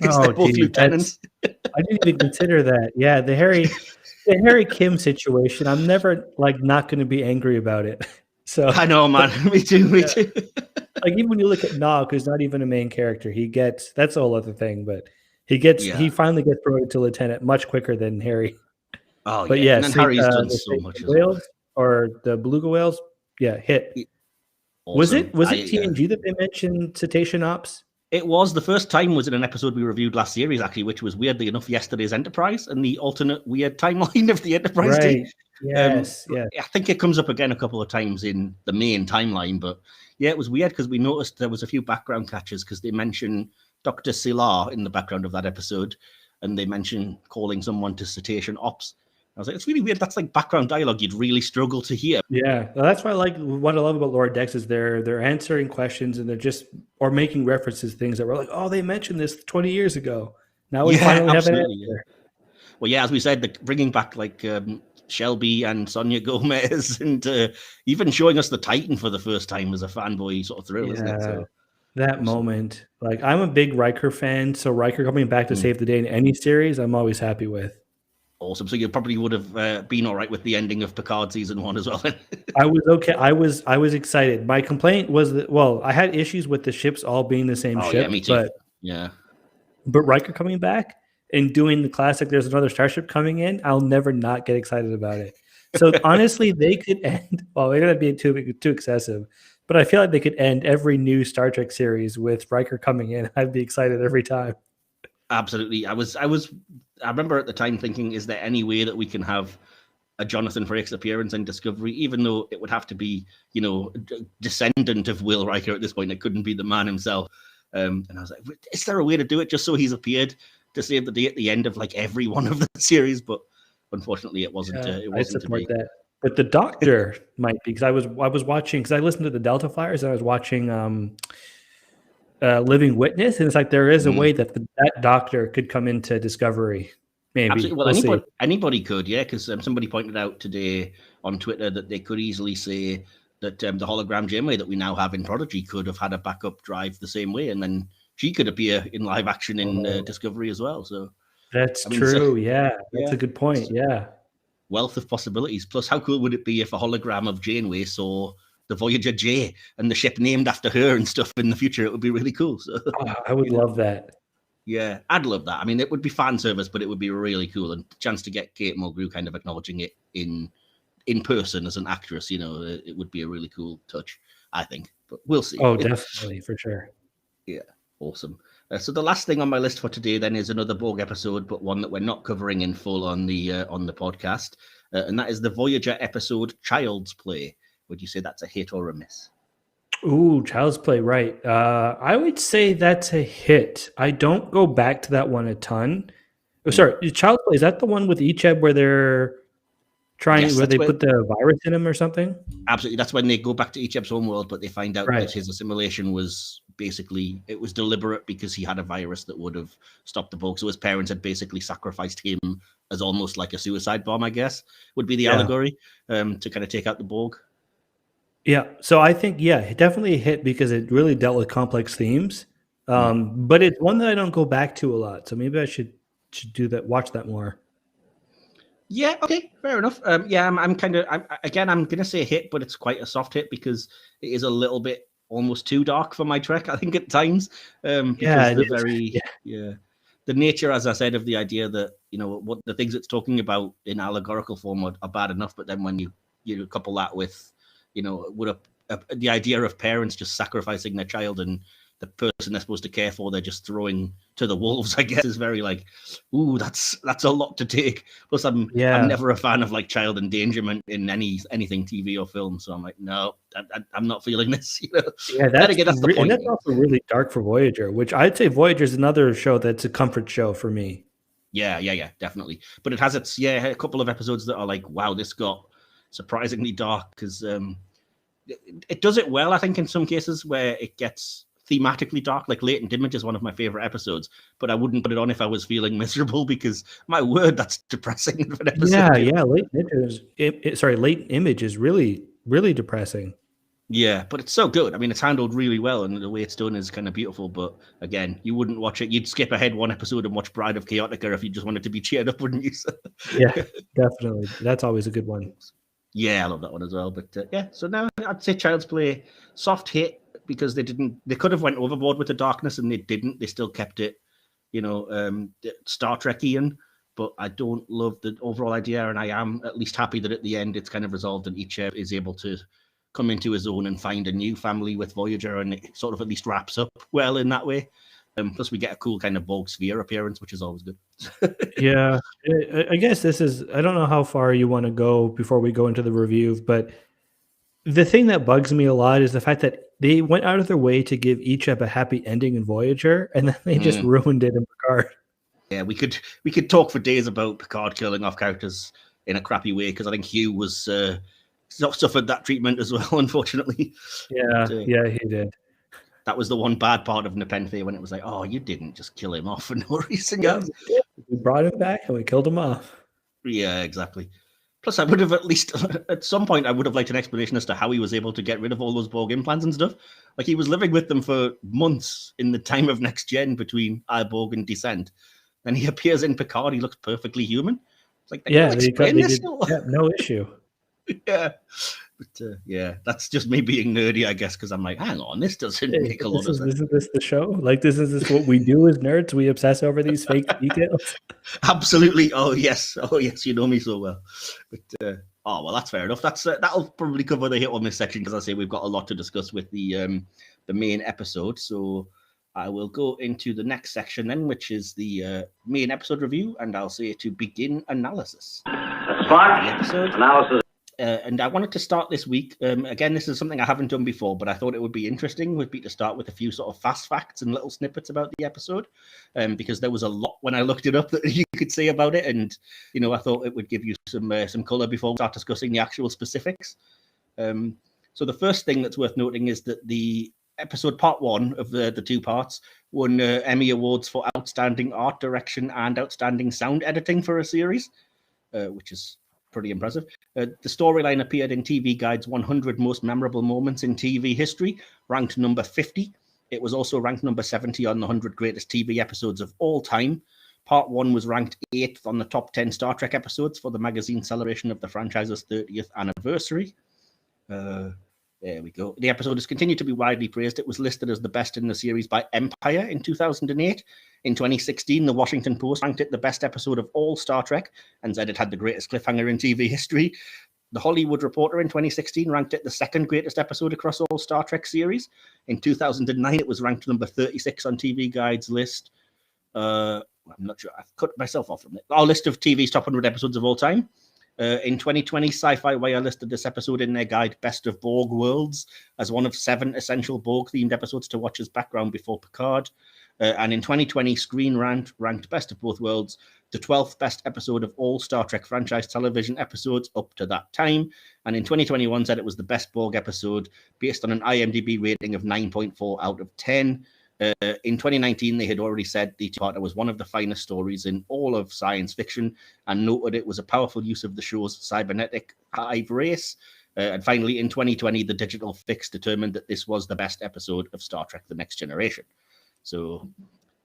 Speaker 2: They're both lieutenants.
Speaker 4: I didn't even consider that. Yeah, the Harry Kim situation. I'm never not going to be angry about it. So
Speaker 2: I know, man. Me too.
Speaker 4: Like even when you look at Nog, who's not even a main character, that's a whole other thing. But he finally gets promoted to lieutenant much quicker than Harry.
Speaker 2: Oh,
Speaker 4: but
Speaker 2: yeah. And then Harry's done so much as well.
Speaker 4: Or the beluga whales, hit.
Speaker 2: Awesome.
Speaker 4: Was it TNG that they mentioned cetacean ops?
Speaker 2: It was. The first time was in an episode we reviewed last series, actually, which was weirdly enough yesterday's Enterprise and the alternate weird timeline of the Enterprise day.
Speaker 4: Yes,
Speaker 2: I think it comes up again a couple of times in the main timeline, but yeah, it was weird because we noticed there was a few background catches because they mentioned Dr. Silar in the background of that episode, and they mentioned calling someone to cetacean ops. I was like, it's really weird. That's like background dialogue you'd really struggle to hear.
Speaker 4: Yeah, well, that's why what I love about Lower Decks is they're answering questions and they're just or making references to things that were like, oh, they mentioned this 20 years ago. Now we finally have an answer.
Speaker 2: Well, yeah, as we said, bringing back like Shelby and Sonia Gomez and even showing us the Titan for the first time was a fanboy sort of thrill, isn't it? So,
Speaker 4: that moment, like I'm a big Riker fan, so Riker coming back to save the day in any series, I'm always happy with.
Speaker 2: Awesome. So you probably would have been all right with the ending of Picard season 1 as well.
Speaker 4: I was okay. I was excited. My complaint was that I had issues with the ships all being the same ship.
Speaker 2: Yeah, me too.
Speaker 4: But Riker coming back and doing the classic, there's another starship coming in, I'll never not get excited about it. So honestly, they could end. Well, they're gonna be too excessive, but I feel like they could end every new Star Trek series with Riker coming in. I'd be excited every time.
Speaker 2: Absolutely. I remember at the time thinking, is there any way that we can have a Jonathan Frakes appearance in Discovery, even though it would have to be, descendant of Will Riker at this point. It couldn't be the man himself. And I was like, is there a way to do it just so he's appeared to save the day at the end of like every one of the series? But unfortunately, it wasn't. It wasn't to be.
Speaker 4: That. But the Doctor might be, because I was watching, because I listened to the Delta Flyers and I was watching Living Witness, and it's like there is a way that that Doctor could come into Discovery. Maybe.
Speaker 2: Absolutely. Well, anybody could, yeah, because somebody pointed out today on Twitter that they could easily say that the hologram Janeway that we now have in Prodigy could have had a backup drive the same way, and then she could appear in live action in Discovery as well. So
Speaker 4: that's true. That's a good point. Yeah.
Speaker 2: Wealth of possibilities. Plus, how cool would it be if a hologram of Janeway saw the Voyager J and the ship named after her and stuff in the future? It would be really cool. So
Speaker 4: I would love that.
Speaker 2: Yeah, I'd love that. I mean, it would be fan service, but it would be really cool, and the chance to get Kate Mulgrew kind of acknowledging it in person as an actress, it would be a really cool touch, I think. But we'll see.
Speaker 4: Oh, definitely, for sure.
Speaker 2: Yeah, awesome. So the last thing on my list for today then is another Borg episode, but one that we're not covering in full on the podcast, and that is the Voyager episode Child's Play. Would you say that's a hit or a miss?
Speaker 4: Ooh, Child's Play, right. I would say that's a hit. I don't go back to that one a ton. Oh, sorry, Child's Play, is that the one with Icheb where they're trying, where they put the virus in him or something?
Speaker 2: Absolutely. That's when they go back to Icheb's homeworld, but they find out that his assimilation was basically, it was deliberate because he had a virus that would have stopped the Borg. So his parents had basically sacrificed him as almost like a suicide bomb, I guess, would be the allegory, to kind of take out the Borg. Yeah,
Speaker 4: so I think, definitely a hit because it really dealt with complex themes. But it's one that I don't go back to a lot. So maybe I should do that, watch that more.
Speaker 2: Yeah, okay, fair enough. I'm going to say hit, but it's quite a soft hit because it is a little bit almost too dark for my Trek, I think, at times. Because the nature, as I said, of the idea that, you know, what the things it's talking about in allegorical form are bad enough, but then when you couple that with, you know, the idea of parents just sacrificing their child and the person they're supposed to care for, they're just throwing to the wolves, I guess, is very like, ooh, that's a lot to take. Plus, I'm never a fan of like child endangerment in anything TV or film, so I'm like, no, I'm not feeling this. You know?
Speaker 4: Yeah, that's
Speaker 2: the point.
Speaker 4: And that's also really dark for Voyager, which I'd say Voyager is another show that's a comfort show for me.
Speaker 2: Yeah, definitely. But it has a couple of episodes that are like, wow, this got surprisingly dark because it does it well, I think, in some cases where it gets thematically dark. Like Latent Image is one of my favorite episodes, but I wouldn't put it on if I was feeling miserable because my word, that's depressing of an episode.
Speaker 4: Yeah. Latent Image is really, really depressing.
Speaker 2: Yeah, but it's so good. I mean, it's handled really well, and the way it's done is kind of beautiful. But again, you wouldn't watch it. You'd skip ahead one episode and watch Bride of Chaotica if you just wanted to be cheered up, wouldn't you?
Speaker 4: Yeah, definitely. That's always a good one.
Speaker 2: Yeah, I love that one as well. But so now I'd say Child's Play soft hit because they could have went overboard with the darkness and they didn't. They still kept it, you know, Star Trekian. But I don't love the overall idea, and I am at least happy that at the end it's kind of resolved and each is able to come into his own and find a new family with Voyager, and it sort of at least wraps up well in that way. Plus, we get a cool kind of Borg sphere appearance, which is always good.
Speaker 4: Yeah, I guess this is, I don't know how far you want to go before we go into the review, but the thing that bugs me a lot is the fact that they went out of their way to give each a happy ending in Voyager, and then they just ruined it in Picard.
Speaker 2: Yeah, we could talk for days about Picard killing off characters in a crappy way, because I think Hugh was suffered that treatment as well, unfortunately.
Speaker 4: Yeah, yeah, he did.
Speaker 2: That was the one bad part of Nepenthe, when it was like, oh, you didn't just kill him off for no reason.
Speaker 4: Yeah, we brought him back and we killed him off.
Speaker 2: Yeah, exactly. Plus, I would have at least, at some point, I would have liked an explanation as to how he was able to get rid of all those Borg implants and stuff. Like, he was living with them for months in the time of Next Gen between Borg and Descent. Then he appears in Picard, he looks perfectly human. It's like,
Speaker 4: yeah, no issue.
Speaker 2: Yeah. But yeah, that's just me being nerdy, I guess, because I'm like, hang on, this doesn't make a lot of sense.
Speaker 4: Isn't this the show? Like, this what we do as nerds? We obsess over these fake details.
Speaker 2: Absolutely. Oh yes, you know me so well. But well, that's fair enough. That'll probably cover the hit on this section, because I say we've got a lot to discuss with the main episode. So I will go into the next section then, which is the main episode review, and I'll say to begin analysis. Analysis. And I wanted to start this week. Again, this is something I haven't done before, but I thought it would be interesting to start with a few sort of fast facts and little snippets about the episode, because there was a lot when I looked it up that you could say about it, and you know, I thought it would give you some color before we start discussing the actual specifics. So the first thing that's worth noting is that the episode part one of the two parts won Emmy Awards for outstanding art direction and outstanding sound editing for a series, which is pretty impressive. The storyline appeared in TV Guide's 100 Most Memorable Moments in TV History, ranked number 50. It was also ranked number 70 on the 100 Greatest TV Episodes of All Time. Part 1 was ranked 8th on the top 10 Star Trek episodes for the magazine celebration of the franchise's 30th anniversary. There we go. The episode has continued to be widely praised. It was listed as the best in the series by Empire in 2008. In 2016, the Washington Post ranked it the best episode of all Star Trek and said it had the greatest cliffhanger in TV history. The Hollywood Reporter in 2016 ranked it the second greatest episode across all Star Trek series. In 2009, it was ranked number 36 on TV Guide's list. I'm not sure. I've cut myself off from it. Our list of TV's top 100 episodes of all time. In 2020, Sci-Fi Wire listed this episode in their guide Best of Borg Worlds as one of 7 essential Borg-themed episodes to watch as background before Picard. And in 2020, Screen Rant ranked Best of Both Worlds the 12th best episode of all Star Trek franchise television episodes up to that time. And in 2021 said it was the best Borg episode based on an IMDb rating of 9.4 out of 10. In 2019, they had already said the two-parter was one of the finest stories in all of science fiction and noted it was a powerful use of the show's cybernetic hive race. And finally, in 2020, the Digital Fix determined that this was the best episode of Star Trek The Next Generation. So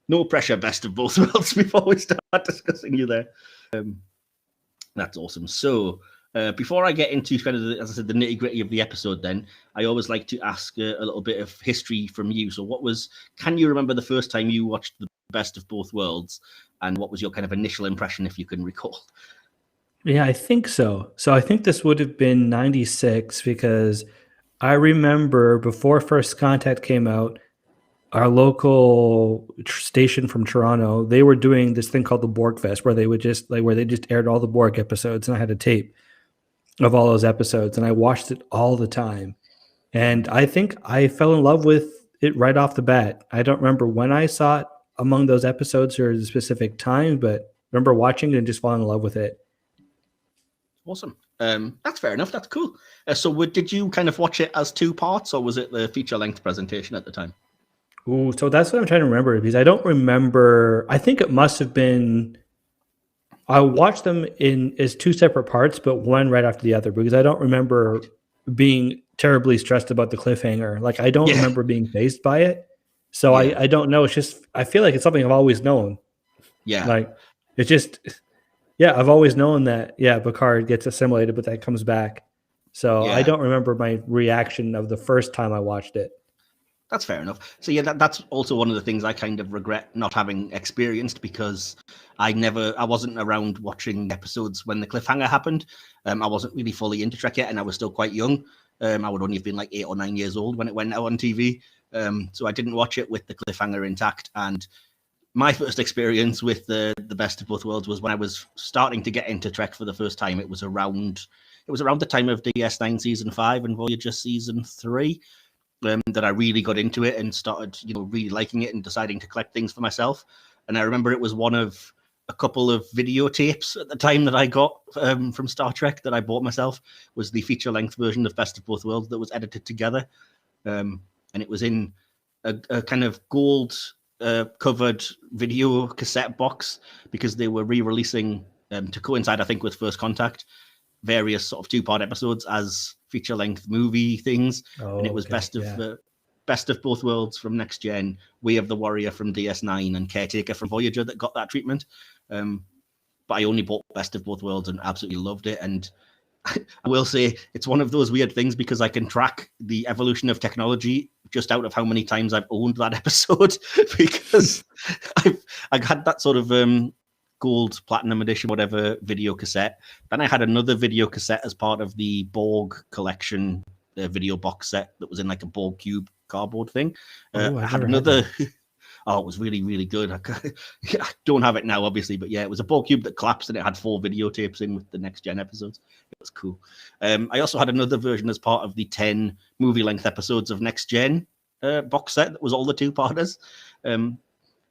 Speaker 2: no pressure, Best of Both Worlds, before we start discussing you there. That's awesome. So before I get into kind of, as I said, the nitty-gritty of the episode, then I always like to ask a little bit of history from you. So can you remember the first time you watched Best of Both Worlds, and what was your kind of initial impression, if you can recall?
Speaker 4: Yeah, I think so. So I think this would have been 96 because I remember before First Contact came out, our local station from Toronto, they were doing this thing called the Borg Fest where they would just where they just aired all the Borg episodes, and I had a tape of all those episodes and I watched it all the time. And I think I fell in love with it right off the bat. I don't remember when I saw it among those episodes or the specific time, but I remember watching it and just falling in love with it.
Speaker 2: Awesome. That's fair enough. That's cool. So did you kind of watch it as 2 parts, or was it the feature-length presentation at the time?
Speaker 4: Ooh, so that's what I'm trying to remember because I don't remember. I think it must have been. I watched them as 2 separate parts, but one right after the other because I don't remember being terribly stressed about the cliffhanger. Like I don't remember being fazed by it. So I don't know. It's just I feel like it's something I've always known.
Speaker 2: Yeah.
Speaker 4: Like it's just I've always known that Picard gets assimilated, but that comes back. So I don't remember my reaction of the first time I watched it.
Speaker 2: That's fair enough. So yeah, that's also one of the things I kind of regret not having experienced because I wasn't around watching episodes when the cliffhanger happened. I wasn't really fully into Trek yet, and I was still quite young. I would only have been like 8 or 9 years old when it went out on TV. So I didn't watch it with the cliffhanger intact. And my first experience with the Best of Both Worlds was when I was starting to get into Trek for the first time. It was around the time of DS9 season 5 and Voyager season 3. That I really got into it and started, really liking it and deciding to collect things for myself. And I remember it was one of a couple of videotapes at the time that I got from Star Trek that I bought myself, was the feature-length version of Best of Both Worlds that was edited together. And it was in a kind of gold covered video cassette box because they were re-releasing, to coincide, I think, with First Contact, various sort of 2-part episodes as feature-length movie things, and it was Best of Both Worlds from Next Gen, Way of the Warrior from DS9, and Caretaker from Voyager that got that treatment. But I only bought Best of Both Worlds and absolutely loved it. And I will say it's one of those weird things because I can track the evolution of technology just out of how many times I've owned that episode because I've had that sort of gold, platinum edition, whatever video cassette. Then I had another video cassette as part of the Borg collection video box set that was in like a Borg cube cardboard thing. I had another. Oh, it was really, really good. I don't have it now, obviously, but yeah, it was a Borg cube that collapsed and it had 4 videotapes in with the Next Gen episodes. It was cool. I also had another version as part of the 10 movie-length episodes of Next Gen box set that was all the 2-parters.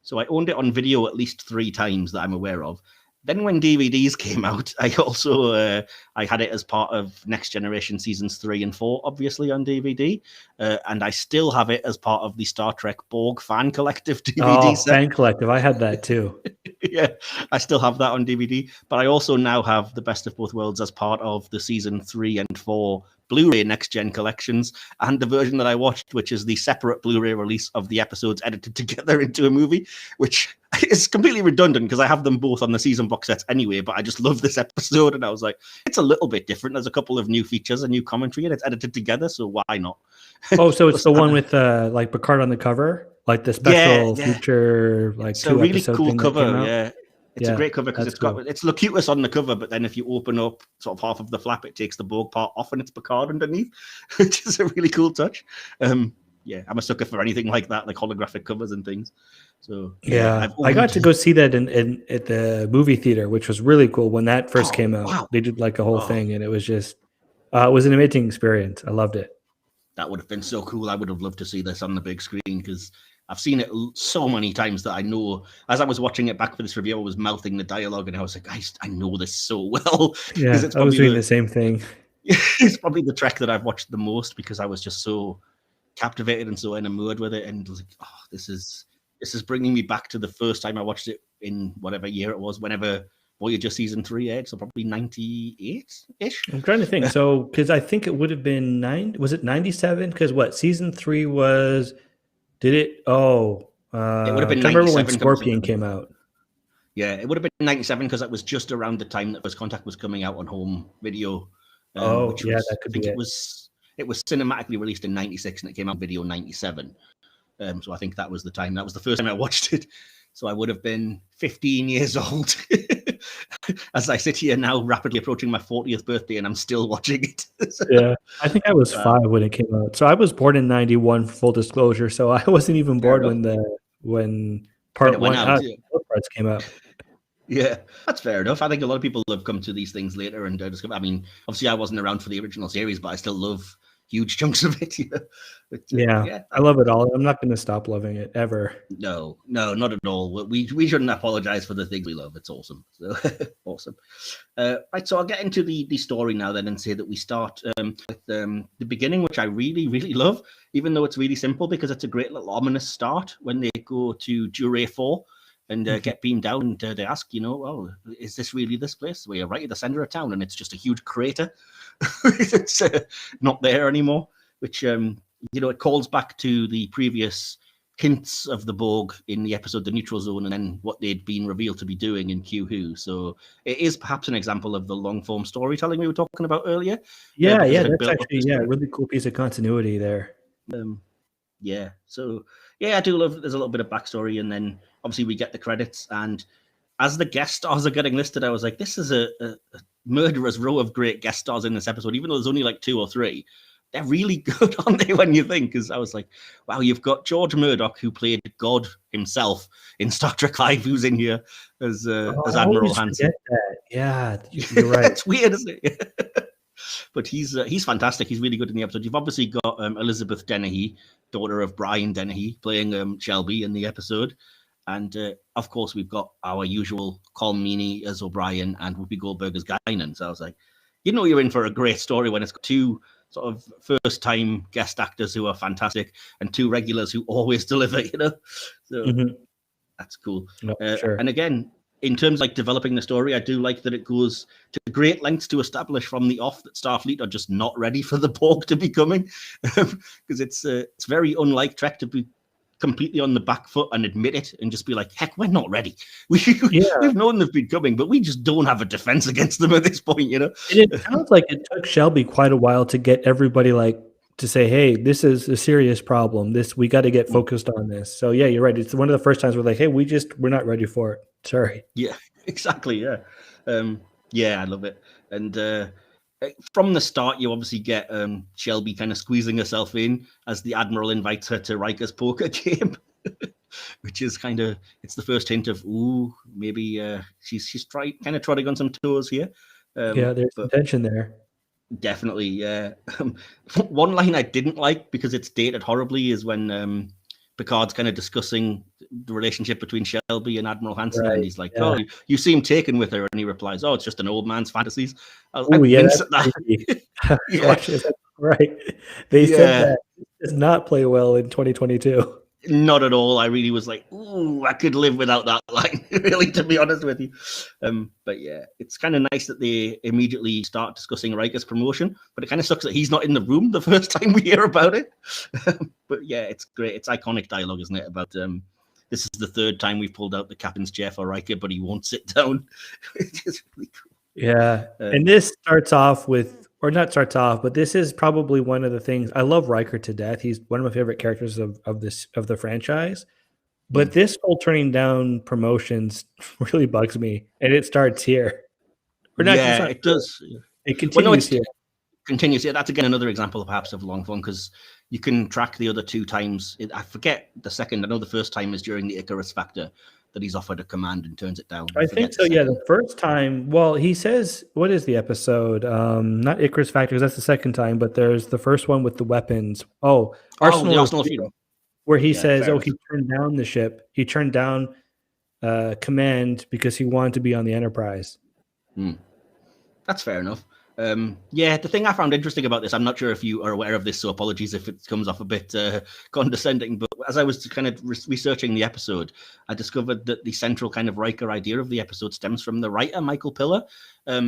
Speaker 2: So I owned it on video at least 3 times that I'm aware of. Then when DVDs came out, I also I had it as part of Next Generation seasons 3 and 4, obviously on DVD, and I still have it as part of the Star Trek Borg fan collective DVD set.
Speaker 4: Fan collective, I had that too.
Speaker 2: Yeah, I still have that on DVD, but I also now have the Best of Both Worlds as part of the season 3 and 4 Blu-ray Next Gen collections, and the version that I watched, which is the separate Blu-ray release of the episodes edited together into a movie, which is completely redundant because I have them both on the season box sets anyway, but I just love this episode, and I was like, it's a little bit different. There's a couple of new features, a new commentary, and it's edited together, so why not?
Speaker 4: Oh, so it's the one with like Picard on the cover? Like the special feature, like
Speaker 2: it's a really cool cover, yeah. It's a great cover because it's Locutus on the cover, but then if you open up sort of half of the flap, it takes the Borg part off and it's Picard underneath, which is a really cool touch. Yeah, I'm a sucker for anything like that, like holographic covers and things. So
Speaker 4: I got to go see that in at the movie theater, which was really cool when that first came out. Wow. They did like a whole thing, and it was just it was an amazing experience. I loved it.
Speaker 2: That would have been so cool. I would have loved to see this on the big screen because I've seen it so many times that I know, as I was watching it back for this review, I was mouthing the dialogue and I was like, I know this so well.
Speaker 4: Yeah, I was doing the same thing.
Speaker 2: It's probably the Trek that I've watched the most because I was just so captivated and so enamored with it. And like, this is bringing me back to the first time I watched it in whatever year it was, whenever Voyager season 3 aired, so probably 98-ish.
Speaker 4: I'm trying to think. So, because I think it would have been was it 97? Because what, season 3 was... Did it? It would have been 97. I remember when Scorpion came out.
Speaker 2: Yeah, it would have been 97 because that was just around the time that First Contact was coming out on home video.
Speaker 4: That could be it.
Speaker 2: It was cinematically released in 96 and it came out video 97. So I think that was the time. That was the first time I watched it. So I would have been 15 years old. As I sit here now, rapidly approaching my 40th birthday, and I'm still watching it.
Speaker 4: Yeah, I think I was 5 when it came out. So I was born in '91, full disclosure. So I wasn't even born when part
Speaker 2: it went
Speaker 4: one
Speaker 2: out,
Speaker 4: both parts came out.
Speaker 2: Yeah, that's fair enough. I think a lot of people have come to these things later and discover. I mean, obviously, I wasn't around for the original series, but I still love huge chunks of it. But,
Speaker 4: yeah, I love it all. I'm not going to stop loving it ever.
Speaker 2: No, not at all. We shouldn't apologize for the things we love. It's awesome. So awesome. Right, so I'll get into the story now then and say that we start with the beginning, which I really, really love, even though it's really simple because it's a great little ominous start when they go to Jure 4 and get beamed down and they ask, well, is this really this place? We're right at the center of town and it's just a huge crater. It's not there anymore, which, it calls back to the previous hints of the Borg in the episode The Neutral Zone and then what they'd been revealed to be doing in Q-Who. So it is perhaps an example of the long-form storytelling we were talking about earlier.
Speaker 4: Yeah, that's actually a really cool piece of continuity there.
Speaker 2: So I do love that there's a little bit of backstory, and then obviously we get the credits, and as the guest stars are getting listed, I was like, this is a murderer's row of great guest stars in this episode, even though there's only like 2 or 3. They're really good, aren't they, when you think? Because I was like, wow, you've got George Murdoch, who played God himself in Star Trek V, who's in here as Admiral Hansen.
Speaker 4: Yeah, you're right.
Speaker 2: It's weird, isn't it? But he's fantastic. He's really good in the episode. You've obviously got Elizabeth Dennehy, daughter of Brian Dennehy, playing Shelby in the episode. And, of course, we've got our usual Colm Meaney as O'Brien and Whoopi Goldberg as Guinan. So I was like, you're in for a great story when it's got 2 sort of first-time guest actors who are fantastic and 2 regulars who always deliver, So that's cool.
Speaker 4: No, sure.
Speaker 2: And again, in terms of like developing the story, I do like that it goes to great lengths to establish from the off that Starfleet are just not ready for the Borg to be coming, because it's very unlike Trek to be completely on the back foot and admit it and just be like, heck, we're not ready. We've known they've been coming, but we just don't have a defense against them at this point,
Speaker 4: And it sounds like it took Shelby quite a while to get everybody to say, hey, this is a serious problem. We got to get focused on this. So yeah, you're right. It's one of the first times we're like, hey, we're not ready for it. Sorry.
Speaker 2: Yeah, exactly. Yeah. I love it. And from the start, you obviously get Shelby kind of squeezing herself in as the Admiral invites her to Riker's poker game, which is it's the first hint of, maybe she's kind of trotting on some toes here.
Speaker 4: There's tension there.
Speaker 2: Definitely, yeah. One line I didn't like because it's dated horribly is when Picard's kind of discussing the relationship between Shelby and Admiral Hansen, and he's like, "Oh, you seem taken with her," and he replies, "Oh, it's just an old man's fantasies."
Speaker 4: That's right. They said that does not play well in 2022.
Speaker 2: Not at all. I really was like, ooh, I could live without that line, really, to be honest with you. But yeah, it's kind of nice that they immediately start discussing Riker's promotion, but it kind of sucks that he's not in the room the first time we hear about it. But yeah, it's great. It's iconic dialogue, isn't it? About this is the 3rd time we've pulled out the captain's chair for Riker, but he won't sit down. It's just really cool.
Speaker 4: Yeah. And this starts off with, or not starts off, but this is probably one of the things. I love Riker to death. He's one of my favorite characters of the franchise. But this whole turning down promotions really bugs me, and it starts here.
Speaker 2: It does.
Speaker 4: It continues here.
Speaker 2: Continues. Yeah, that's again another example, perhaps, of long form because you can track the other 2 times. I forget the second. I know the first time is during the Icarus Factor that he's offered a command and turns it down.
Speaker 4: I think so. Yeah, the first time. Well, he says, "What is the episode? Not Icarus Factor, because that's the second time. But there's the first one with the weapons. Arsenal
Speaker 2: of Freedom,
Speaker 4: where he says, he turned down the ship. He turned down command because he wanted to be on the Enterprise."
Speaker 2: That's fair enough. The thing I found interesting about this, I'm not sure if you are aware of this, so apologies if it comes off a bit condescending, but as I was kind of researching the episode, I discovered that the central kind of Riker idea of the episode stems from the writer, Michael Piller,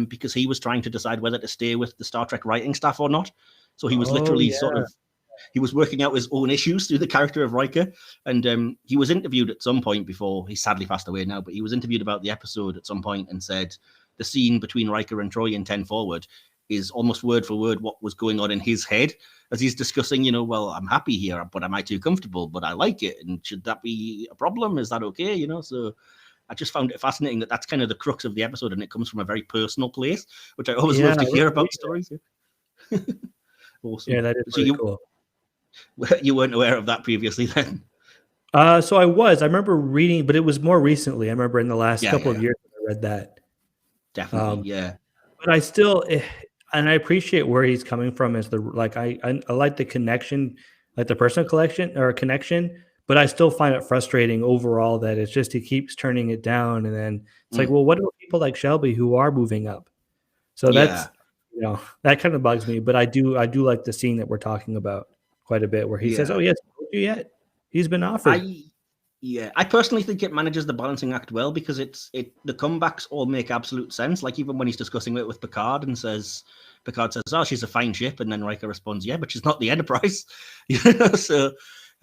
Speaker 2: because he was trying to decide whether to stay with the Star Trek writing staff or not. So he was he was working out his own issues through the character of Riker. And he was interviewed at some point before, he's sadly passed away now, but he was interviewed about the episode at some point and said, the scene between Riker and Troy in 10 Forward is almost word for word what was going on in his head as he's discussing, well, I'm happy here, but am I too comfortable? But I like it. And should that be a problem? Is that okay? So I just found it fascinating that that's kind of the crux of the episode, and it comes from a very personal place, which I always love to hear about stories. Awesome.
Speaker 4: Yeah, that is
Speaker 2: so
Speaker 4: really cool.
Speaker 2: You weren't aware of that previously then?
Speaker 4: So I remember reading, but it was more recently. I remember in the last couple of years I read that.
Speaker 2: Definitely, yeah.
Speaker 4: But I still, and I appreciate where he's coming from as I like the connection, like the personal connection, but I still find it frustrating overall that it's just he keeps turning it down, and then it's like, well, what about people like Shelby who are moving up? So that's that kind of bugs me. But I do like the scene that we're talking about quite a bit, where he says, "Oh yes, yet he's been offered."
Speaker 2: I personally think it manages the balancing act well, because the comebacks all make absolute sense. Like even when he's discussing it with Picard and Picard says, "Oh, she's a fine ship," and then Riker responds, "Yeah, but she's not the Enterprise." So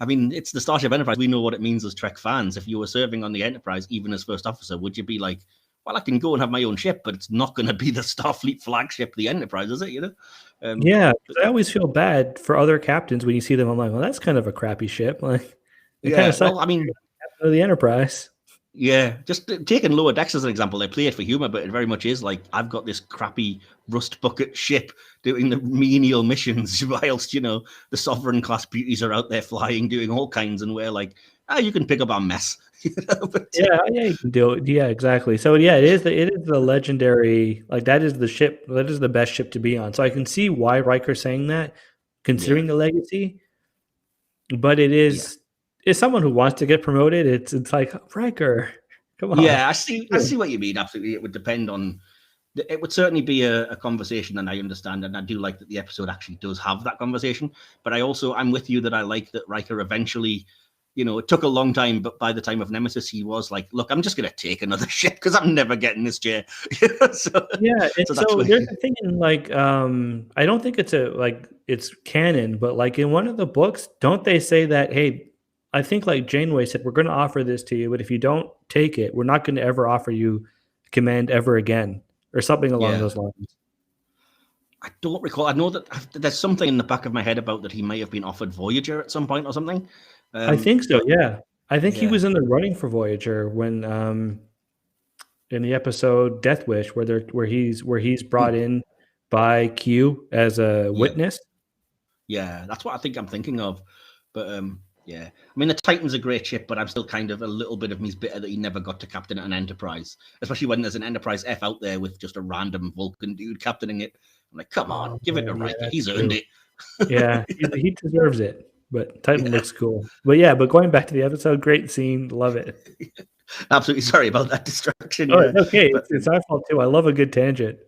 Speaker 2: I mean, it's the Starship Enterprise. We know what it means as Trek fans. If you were serving on the Enterprise, even as first officer, would you be like, well, I can go and have my own ship, but it's not going to be the Starfleet flagship, the Enterprise, is it?
Speaker 4: Yeah, I always feel bad for other captains when you see them. I'm like, well, that's kind of a crappy ship. Like, it kind of sucks.
Speaker 2: Well, I mean,
Speaker 4: of the Enterprise. Yeah,
Speaker 2: just taking Lower Decks as an example, they play it for humor, but it very much is like, I've got this crappy rust bucket ship doing the menial missions whilst, the Sovereign class beauties are out there flying, doing all kinds, and we're like, you can pick up our mess. But,
Speaker 4: yeah, you can do it. Yeah, exactly. So yeah, it is the legendary, like that is the ship, that is the best ship to be on. So I can see why Riker's saying that, considering the legacy, but it is. Is someone who wants to get promoted, it's like, Riker, come on.
Speaker 2: Yeah, I see what you mean. Absolutely, it would depend on. It would certainly be a conversation, and I understand, and I do like that the episode actually does have that conversation. But I'm with you that I like that Riker eventually, it took a long time, but by the time of Nemesis, he was like, "Look, I'm just going to take another ship because I'm never getting this chair." So
Speaker 4: there's a thing in like, I don't think it's canon, but like in one of the books, don't they say that, hey, I think like Janeway said, we're going to offer this to you, but if you don't take it, we're not going to ever offer you command ever again, or something along those lines.
Speaker 2: I don't recall. I know that there's something in the back of my head about that he may have been offered Voyager at some point or something.
Speaker 4: I think so. Yeah, I think he was in the running for Voyager when in the episode Death Wish, where he's brought in by Q as a witness.
Speaker 2: Yeah, that's what I think I'm thinking of, but. Yeah, I mean, the Titan's a great ship, but I'm still kind of a little bit of me's bitter that he never got to captain an Enterprise, especially when there's an Enterprise F out there with just a random Vulcan dude captaining it. I'm like, come on, give it to Riker. He's earned it.
Speaker 4: Yeah, he deserves it. But Titan looks cool. But yeah, but going back to the episode, great scene, love it.
Speaker 2: Absolutely sorry about that distraction.
Speaker 4: Oh, it's okay, it's our fault too. I love a good tangent.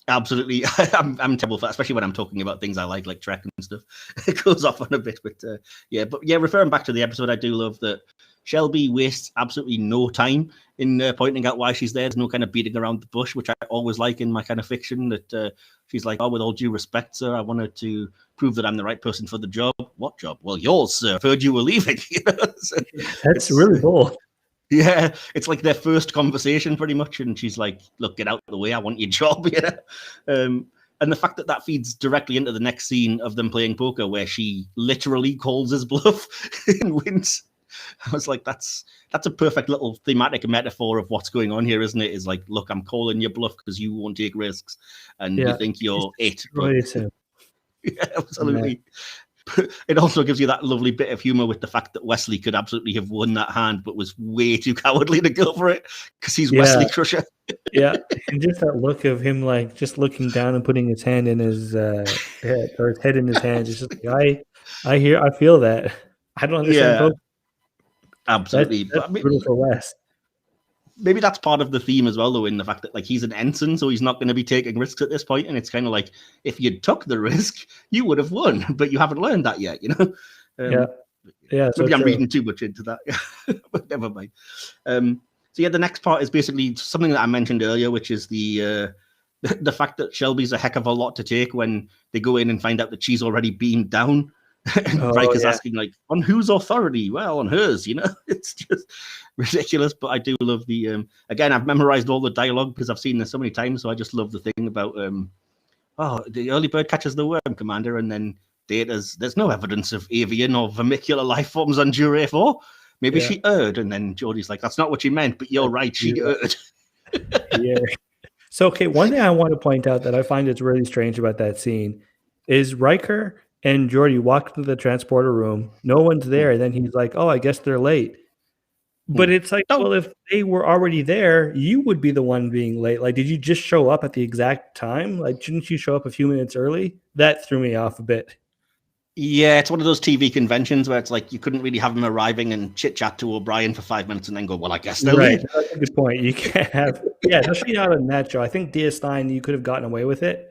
Speaker 2: Absolutely. I'm terrible for that, especially when I'm talking about things I like Trek and stuff. It goes off on a bit, but referring back to the episode, I do love that Shelby wastes absolutely no time in pointing out why she's there. There's no kind of beating around the bush, which I always like in my kind of fiction, that she's like, with all due respect, sir, I wanted to prove that I'm the right person for the job. What job? Well, yours, sir. I've heard you were leaving. So
Speaker 4: that's really cool.
Speaker 2: Yeah, it's like their first conversation pretty much, and she's like, look, get out of the way, I want your job. And the fact that feeds directly into the next scene of them playing poker, where she literally calls his bluff and wins. I was like, that's a perfect little thematic metaphor of what's going on here, isn't it? Is like, look, I'm calling your bluff because you won't take risks and you think you're it. But, yeah, absolutely. Yeah. It also gives you that lovely bit of humor with the fact that Wesley could absolutely have won that hand, but was way too cowardly to go for it because he's Wesley Crusher.
Speaker 4: Yeah, and just that look of him, like just looking down and putting his hand in his head, or his head in his hands. It's just like, I feel that. I don't understand.
Speaker 2: Yeah, absolutely.
Speaker 4: That's brutal for West.
Speaker 2: Maybe that's part of the theme as well, though, in the fact that like he's an ensign, so he's not going to be taking risks at this point, and it's kind of like, if you took the risk, you would have won, but you haven't learned that yet,
Speaker 4: Yeah.
Speaker 2: Maybe I'm reading too much into that, but never mind. So the next part is basically something that I mentioned earlier, which is the fact that Shelby's a heck of a lot to take when they go in and find out that she's already beamed down. And Riker's asking, like, on whose authority? Well, on hers, It's just ridiculous. But I do love the again, I've memorized all the dialogue because I've seen this so many times, so I just love the thing about oh, the early bird catches the worm, Commander, and then there's no evidence of avian or vermicular life forms on Jure 4. Maybe she erred, and then Geordie's like, that's not what she meant, but you're right, she erred.
Speaker 4: Yeah. So, okay, one thing I want to point out that I find is really strange about that scene is Riker and Geordie walk into the transporter room. No one's there. And then he's like, oh, I guess they're late. But it's like, well, if they were already there, you would be the one being late. Like, did you just show up at the exact time? Like, shouldn't you show up a few minutes early? That threw me off a bit.
Speaker 2: Yeah, it's one of those TV conventions where it's like you couldn't really have them arriving and chit-chat to O'Brien for 5 minutes and then go, well, I guess they're late.
Speaker 4: That's a good point. You can't have, especially not on that show. I think DS9, you could have gotten away with it.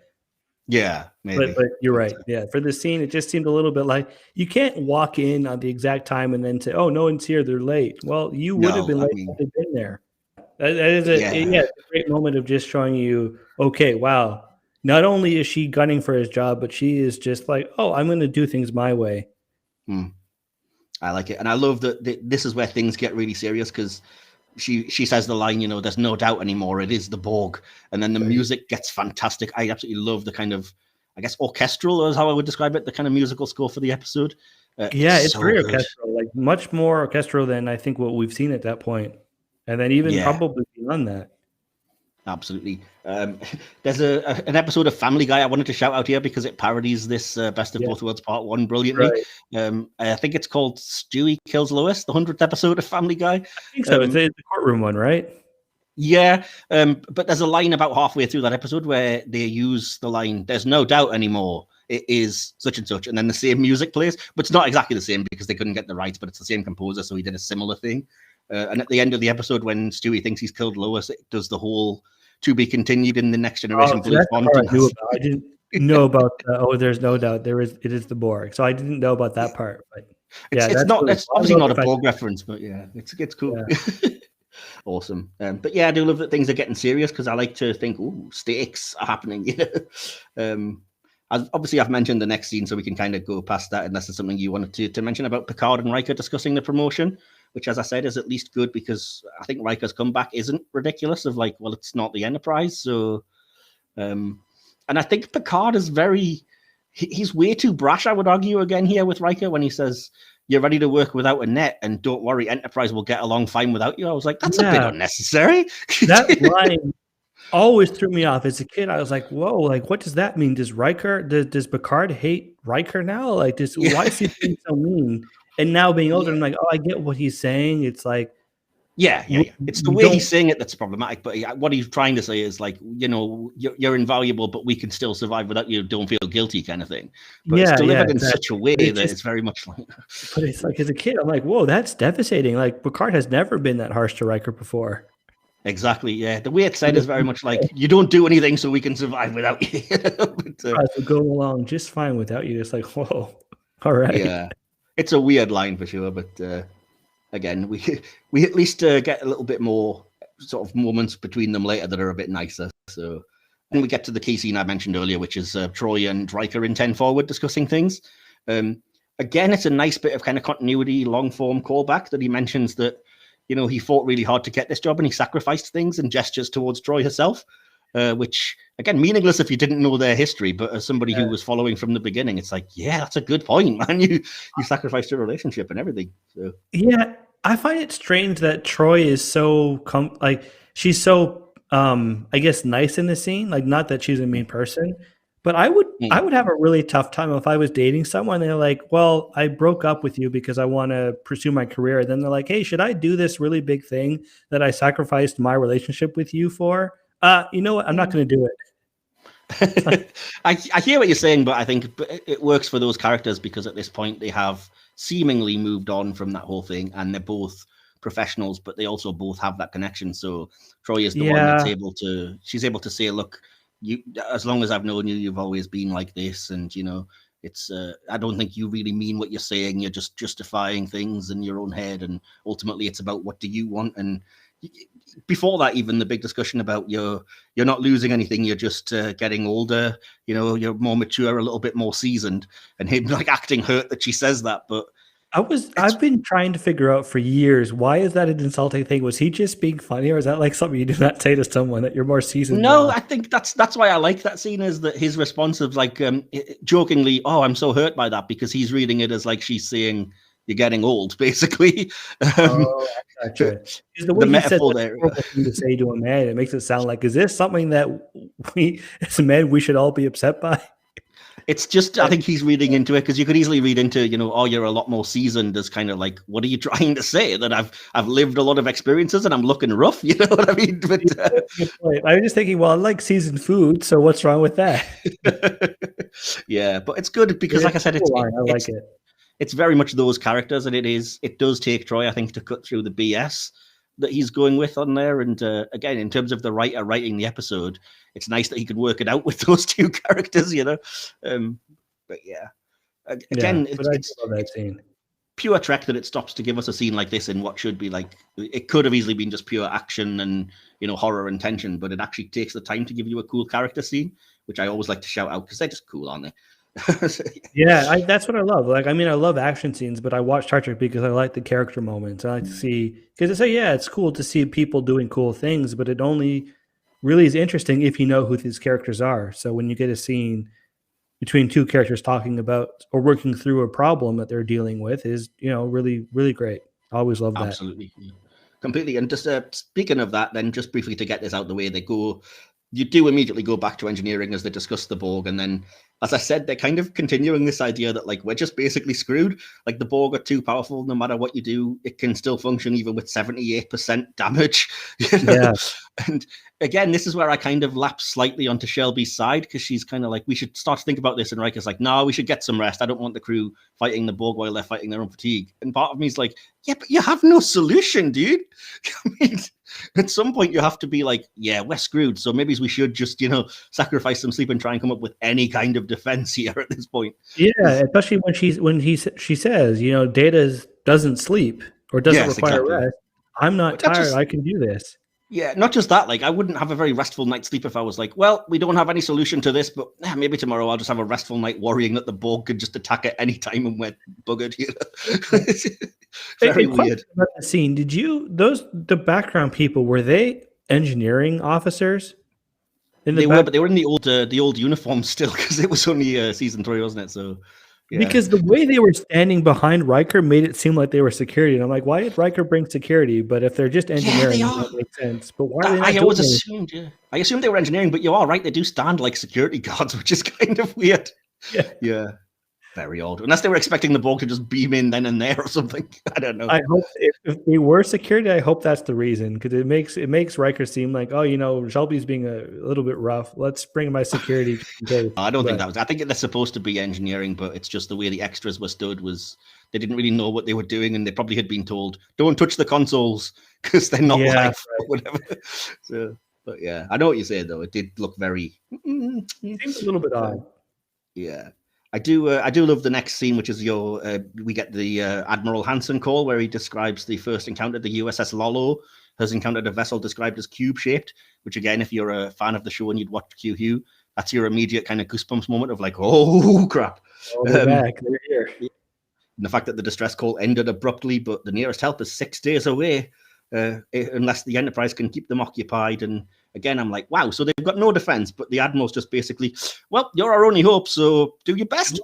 Speaker 2: Yeah, maybe.
Speaker 4: But you're right. Yeah, for the scene, it just seemed a little bit like you can't walk in on the exact time and then say, oh, no one's here, they're late. Well, you would have been late if they'd been there. That is a great moment of just showing you, okay, wow. Not only is she gunning for his job, but she is just like, oh, I'm going to do things my way.
Speaker 2: I like it. And I love that this is where things get really serious because she says the line, there's no doubt anymore. It is the Borg. And then the music gets fantastic. I absolutely love the kind of, I guess, orchestral is how I would describe it, the kind of musical score for the episode.
Speaker 4: It's so very orchestral, like much more orchestral than I think what we've seen at that point. And then even probably beyond that.
Speaker 2: Absolutely. There's an episode of Family Guy I wanted to shout out here because it parodies this Best of Both Worlds Part 1 brilliantly. Right. I think it's called Stewie Kills Lois, the 100th episode of Family Guy.
Speaker 4: I think so. It's the courtroom one, right?
Speaker 2: Yeah. But there's a line about halfway through that episode where they use the line, there's no doubt anymore. It is such and such. And then the same music plays, but it's not exactly the same because they couldn't get the rights, but it's the same composer. So he did a similar thing. And at the end of the episode, when Stewie thinks he's killed Lois, it does the whole to be continued in the next generation.
Speaker 4: I didn't know about there's no doubt it is the Borg. So I didn't know about that part. But
Speaker 2: it's obviously not a Borg reference, but it's cool. Yeah. Awesome. But I do love that things are getting serious because I like to think, stakes are happening. Obviously, I've mentioned the next scene, so we can kind of go past that unless there's something you wanted to mention about Picard and Riker discussing the promotion, which, as I said, is at least good because I think Riker's comeback isn't ridiculous of like, well, it's not the Enterprise. So, and I think Picard is he's way too brash, I would argue, again here with Riker when he says, you're ready to work without a net and don't worry, Enterprise will get along fine without you. I was like, that's a bit unnecessary.
Speaker 4: That line always threw me off as a kid. I was like, whoa, like, what does that mean? Does Picard hate Riker now? Like, why is he being so mean? And now being older, I'm like, oh, I get what he's saying. It's like,
Speaker 2: it's the way he's saying it that's problematic. But what he's trying to say is like, you're invaluable, but we can still survive without you. Don't feel guilty, kind of thing. But it's delivered in such a way that it's very much like.
Speaker 4: But it's like as a kid, I'm like, whoa, that's devastating. Like Picard has never been that harsh to Riker before.
Speaker 2: Exactly. Yeah, the way it's said is very much like you don't do anything, so we can survive without you.
Speaker 4: But, go along just fine without you. It's like, whoa, all right.
Speaker 2: Yeah. It's a weird line for sure, but again, we at least get a little bit more sort of moments between them later that are a bit nicer. So then we get to the key scene I mentioned earlier, which is Troy and Riker in 10 Forward discussing things. Again, it's a nice bit of kind of continuity, long form callback that he mentions that, he fought really hard to get this job and he sacrificed things and gestures towards Troy herself. Which, again, meaningless if you didn't know their history, but as somebody who was following from the beginning, it's like, that's a good point, man. You sacrificed your relationship and everything. So.
Speaker 4: Yeah, I find it strange that Troy is so, she's so, I guess, nice in the scene. Like, not that she's a mean person, but I would have a really tough time if I was dating someone. They're like, well, I broke up with you because I want to pursue my career. Then they're like, hey, should I do this really big thing that I sacrificed my relationship with you for? You know what? I'm not going to do it.
Speaker 2: I hear what you're saying, but I think it works for those characters because at this point they have seemingly moved on from that whole thing and they're both professionals, but they also both have that connection. So Troy is the one that's she's able to say, look, as long as I've known you, you've always been like this. And, it's, I don't think you really mean what you're saying. You're just justifying things in your own head. And ultimately it's about what do you want? And before that, even the big discussion about you're not losing anything, you're just getting older, you're more mature, a little bit more seasoned, and him like acting hurt that she says that. But
Speaker 4: I've been trying to figure out for years, why is that an insulting thing? Was he just being funny, or is that like something you do not say to someone that you're more seasoned?
Speaker 2: No, I think that's why I like that scene, is that his response of like jokingly, "Oh, I'm so hurt by that," because he's reading it as like she's saying you're getting old, basically.
Speaker 4: Oh, gotcha. Because the way
Speaker 2: The
Speaker 4: he said
Speaker 2: metaphor
Speaker 4: that's a
Speaker 2: there.
Speaker 4: horrible thing to say to a man, it makes it sound like, is this something that we as men we should all be upset by?
Speaker 2: It's just, I think he's reading into it, because you could easily read into, oh, you're a lot more seasoned, as kind of like, what are you trying to say? That I've lived a lot of experiences and I'm looking rough, you know what I mean? But,
Speaker 4: I was just thinking, well, I like seasoned food, so what's wrong with that?
Speaker 2: yeah, but it's good because, like I said,
Speaker 4: I like it.
Speaker 2: It's very much those characters, and it does take Troy, I think, to cut through the BS that he's going with on there. And again, in terms of the writer writing the episode, it's nice that he could work it out with those two characters, but yeah, again,
Speaker 4: I love that scene.
Speaker 2: Pure Trek that it stops to give us a scene like this in what should be like, it could have easily been just pure action and horror and tension, but it actually takes the time to give you a cool character scene, which I always like to shout out because they're just cool, aren't they?
Speaker 4: Yeah, that's what I love. Like, I mean, I love action scenes, but I watch Star Trek because I like the character moments. I like to see, because it's cool to see people doing cool things, but it only really is interesting if you know who these characters are. So when you get a scene between two characters talking about or working through a problem that they're dealing with, is really, really great. I always love that.
Speaker 2: Absolutely, completely. And just speaking of that, then just briefly to get this out of the way, you do immediately go back to engineering as they discuss the Borg, and then, as I said, they're kind of continuing this idea that like we're just basically screwed. Like the Borg are too powerful. No matter what you do, it can still function even with 78% damage.
Speaker 4: Yeah.
Speaker 2: And again, this is where I kind of lapse slightly onto Shelby's side, because she's kind of like, we should start to think about this. And Riker's like, no, we should get some rest. I don't want the crew fighting the Borg while they're fighting their own fatigue. And part of me is like, yeah, but you have no solution, dude. I mean, at some point you have to be like, yeah, we're screwed. So maybe we should just, sacrifice some sleep and try and come up with any kind of defense here at this point.
Speaker 4: Yeah, especially when she says, Data doesn't sleep or doesn't require rest. I'm not tired. I can do this.
Speaker 2: Yeah, not just that. Like, I wouldn't have a very restful night's sleep if I was like, well, we don't have any solution to this, but maybe tomorrow I'll just have a restful night worrying that the Borg could just attack at any time and we're buggered here. Very weird.
Speaker 4: About the scene, the background people, were they engineering officers?
Speaker 2: They were, but they were in the old uniforms still, because it was only season 3, wasn't it? So. Yeah.
Speaker 4: Because the way they were standing behind Riker made it seem like they were security. And I'm like, why did Riker bring security? But if they're just engineering, that makes sense. But why are they not
Speaker 2: always assumed, I assumed they were engineering, but you are right. They do stand like security guards, which is kind of weird. Yeah. Very odd. Unless they were expecting the Borg to just beam in then and there or something. I don't know.
Speaker 4: I hope if they were security, I hope that's the reason, because it makes Riker seem like, Shelby's being a little bit rough. Let's bring my security.
Speaker 2: I don't think that was. I think they're supposed to be engineering, but it's just the way the extras were stood was they didn't really know what they were doing, and they probably had been told, "Don't touch the consoles because they're not live or whatever." So, but yeah, I know what you said though. It did look very.
Speaker 4: It seems a little bit odd.
Speaker 2: Yeah. I do love the next scene, which is we get the Admiral Hansen call where he describes the first encounter. The USS Lolo has encountered a vessel described as cube-shaped, which again, if you're a fan of the show and you'd watch QQ, that's your immediate kind of goosebumps moment of like, oh crap.
Speaker 4: They're back. They're here.
Speaker 2: And the fact that the distress call ended abruptly, but the nearest help is 6 days away, unless the Enterprise can keep them occupied. And again, I'm like, wow, so they've got no defense, but the Admiral's just basically, well, you're our only hope, so do your best.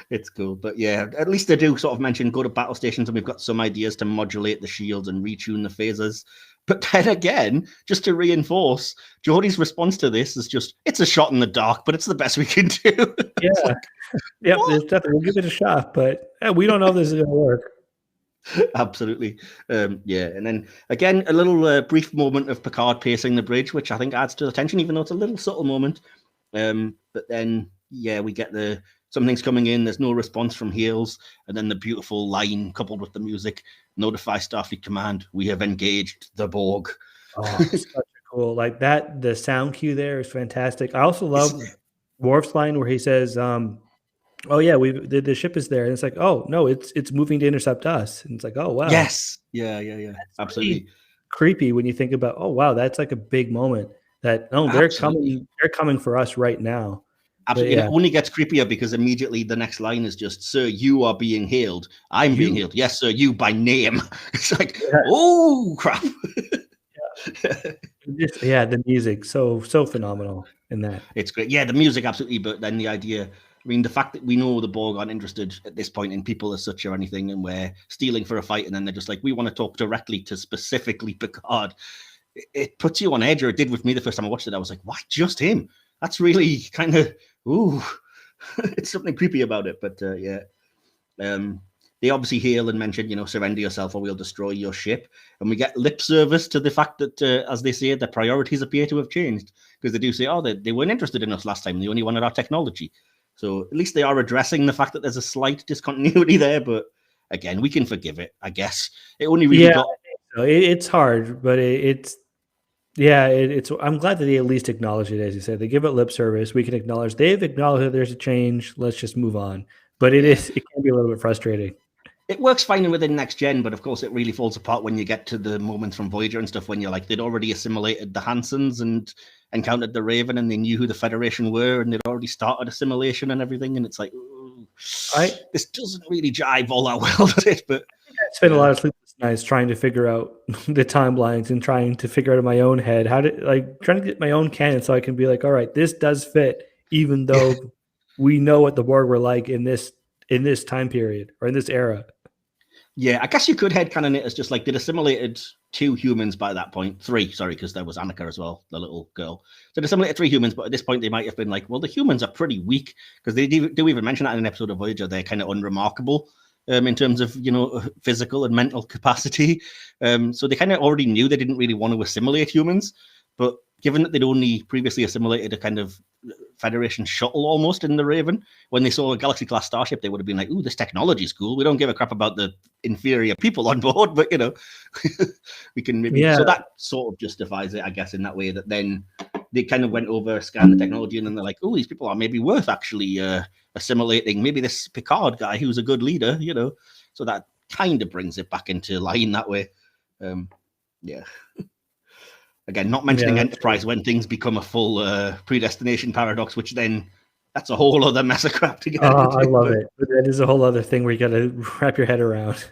Speaker 2: It's cool. But yeah, at least they do sort of mention go to battle stations, and we've got some ideas to modulate the shields and retune the phasers. But then again, just to reinforce, Geordie's response to this is just, it's a shot in the dark, but it's the best we can do.
Speaker 4: Yeah. We'll give it a shot, but we don't know if this is going to work.
Speaker 2: Absolutely. Yeah. And then again, a little brief moment of Picard pacing the bridge, which I think adds to the tension, even though it's a little subtle moment. But then, yeah, we get something's coming in. There's no response from Hales. And then the beautiful line coupled with the music, notify Starfleet Command, we have engaged the Borg.
Speaker 4: Oh, such a cool. Like that, the sound cue there is fantastic. I also love Worf's line where he says, oh yeah, the ship is there, and it's like, oh no, it's moving to intercept us, and it's like, oh wow,
Speaker 2: yes, yeah, that's absolutely
Speaker 4: creepy when you think about, oh wow, that's like a big moment that they're coming for us right now.
Speaker 2: Absolutely.
Speaker 4: Yeah.
Speaker 2: And it only gets creepier because immediately the next line is just, "Sir, you are being hailed. I'm being hailed. Yes, sir, you by name." It's like, oh crap.
Speaker 4: The music so phenomenal in that.
Speaker 2: It's great. Yeah, the music absolutely, but then the idea, I mean, the fact that we know the Borg aren't interested at this point in people as such or anything, and we're stealing for a fight, and then they're just like, we want to talk directly to specifically Picard. It puts you on edge, or it did with me the first time I watched it. I was like, why just him? That's really kind of, ooh, it's something creepy about it. But yeah. They obviously hail and mention, surrender yourself or we'll destroy your ship. And we get lip service to the fact that, as they say, their priorities appear to have changed, because they do say, they weren't interested in us last time. They only wanted our technology. So at least they are addressing the fact that there's a slight discontinuity there. But again, we can forgive it, I guess. It only really got...
Speaker 4: It's hard, but it's I'm glad that they at least acknowledge it, as you said. They give it lip service. We can acknowledge they've acknowledged that there's a change. Let's just move on. But it can be a little bit frustrating.
Speaker 2: It works fine within Next Gen, but of course it really falls apart when you get to the moments from Voyager and stuff when you're like, they'd already assimilated the Hansons and encountered the Raven, and they knew who the Federation were, and they'd already started assimilation and everything, and it's like, this doesn't really jive all that well, does it? But
Speaker 4: I spent a lot of sleepless nights trying to figure out the timelines and trying to figure out in my own head trying to get my own canon so I can be like, all right, this does fit, even though we know what the Borg were like in this time period or in this era.
Speaker 2: Yeah, I guess you could headcanon it as just like they'd assimilated 2 humans by that point. 3, sorry, because there was Annika as well, the little girl. So they assimilated 3 humans, but at this point they might have been like, well, the humans are pretty weak, because they do even mention that in an episode of Voyager. They're kind of unremarkable in terms of, physical and mental capacity. So they kind of already knew they didn't really want to assimilate humans, but given that they'd only previously assimilated a kind of Federation shuttle almost in the Raven, when they saw a Galaxy-class starship, they would have been like, ooh, this technology is cool. We don't give a crap about the inferior people on board, but, we can maybe... Yeah. So that sort of justifies it, I guess, in that way, that then they kind of went over, scanned the technology, and then they're like, oh, these people are maybe worth actually assimilating. Maybe this Picard guy who's a good leader, So that kind of brings it back into line that way. Yeah. Again, not mentioning Enterprise when things become a full predestination paradox, which then that's a whole other mess of crap to get into.
Speaker 4: I love it. But that is a whole other thing where you got to wrap your head around.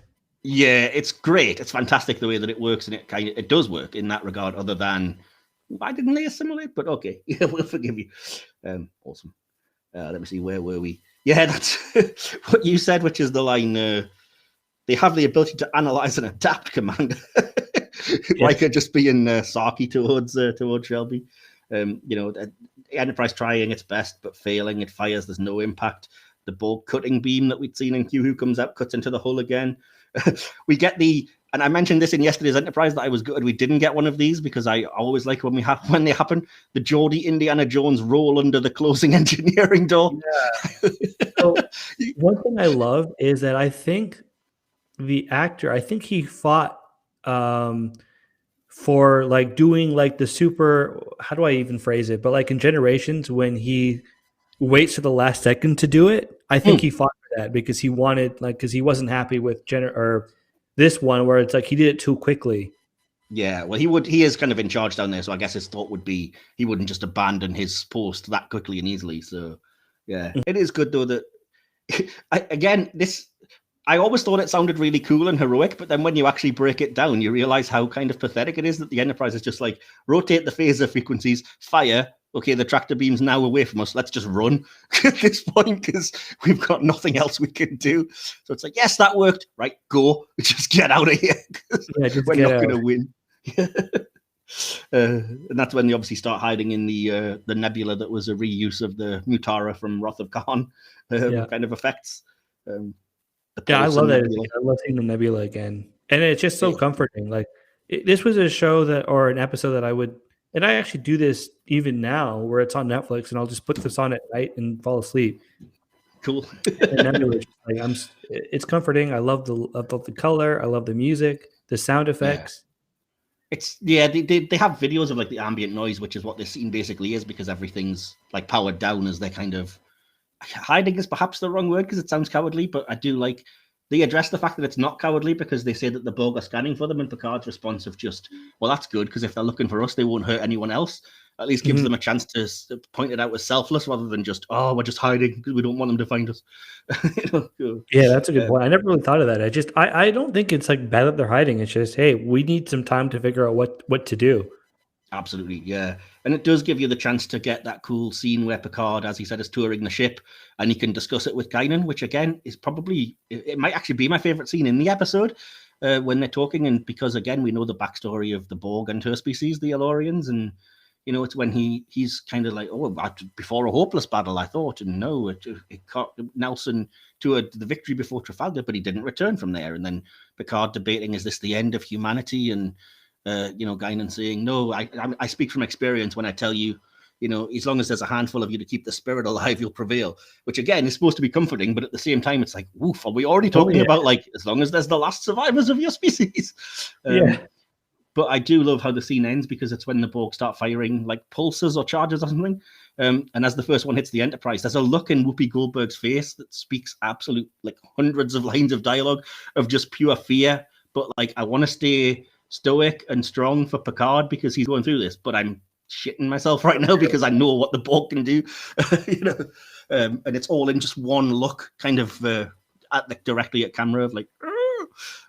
Speaker 2: Yeah, it's great. It's fantastic the way that it works, and it does work in that regard, other than, why didn't they assimilate? But okay, yeah, we'll forgive you. Awesome. Let me see, where were we? Yeah, that's what you said, which is the line, they have the ability to analyze and adapt, Commander. Like her just being sarky towards Shelby. The Enterprise trying its best but failing. It fires. There's no impact. The Borg cutting beam that we'd seen in Q Who comes out, cuts into the hull again. We get and I mentioned this in yesterday's Enterprise that I was good we didn't get one of these, because I always like when they happen. The Geordie Indiana Jones roll under the closing engineering door.
Speaker 4: Yeah. So one thing I love is that I think the actor, he fought for like doing like the super, how do I even phrase it? But like in Generations, when he waits to the last second to do it, I think he fought for that because he wanted, because he wasn't happy with or this one where it's like he did it too quickly.
Speaker 2: Yeah, well, he is kind of in charge down there, so I guess his thought would be he wouldn't just abandon his post that quickly and easily. So yeah, it is good though that I always thought it sounded really cool and heroic, but then when you actually break it down, you realize how kind of pathetic it is that the Enterprise is just like, rotate the phaser frequencies, fire. Okay, the tractor beam's now away from us. Let's just run at this point because we've got nothing else we can do. So it's like, yes, that worked. Right, go. Just get out of here. We're not going to win. And that's when they obviously start hiding in the nebula that was a reuse of the Mutara from Wrath of Khan kind of effects.
Speaker 4: I love that. I love seeing the nebula again, and it's just so comforting. Like this was a show or an episode that I would, and I actually do this even now, where it's on Netflix, and I'll just put this on at night and fall asleep.
Speaker 2: Cool.
Speaker 4: And nebula, it's comforting. I love the color. I love the music, the sound effects.
Speaker 2: They have videos of like the ambient noise, which is what this scene basically is, because everything's like powered down as they're kind of. Hiding is perhaps the wrong word because it sounds cowardly, but I do like they address the fact that it's not cowardly because they say that the Borg are scanning for them, and Picard's response of just, well, that's good because if they're looking for us, they won't hurt anyone else. at least gives them a chance to point it out as selfless rather than just, oh, we're just hiding because we don't want them to find us.
Speaker 4: Yeah, that's a good point. I never really thought of that. I don't think it's like bad that they're hiding. It's just, hey, we need some time to figure out what to do.
Speaker 2: Absolutely, yeah. And it does give you the chance to get that cool scene where Picard, as he said, is touring the ship and he can discuss it with Guinan, which again is probably, it might actually be my favorite scene in the episode when they're talking. And because again, we know the backstory of the Borg and her species, the Elorians. And, you know, it's when he's kind of like, oh, before a hopeless battle, I thought. And no, it caught Nelson to the victory before Trafalgar, but he didn't return from there. And then Picard debating, is this the end of humanity? And you know, Guinan saying, no, I speak from experience when I tell you, you know, as long as there's a handful of you to keep the spirit alive, you'll prevail. Which again is supposed to be comforting, but at the same time, it's like, woof, are we already talking about like as long as there's the last survivors of your species? But I do love how the scene ends because it's when the Borg start firing like pulses or charges or something. And as the first one hits the Enterprise, there's a look in Whoopi Goldberg's face that speaks absolute like hundreds of lines of dialogue of just pure fear. But like, I want to stay stoic and strong for Picard because he's going through this, but I'm shitting myself right now because I know what the Borg can do, you know, and it's all in just one look, kind of directly at camera of like,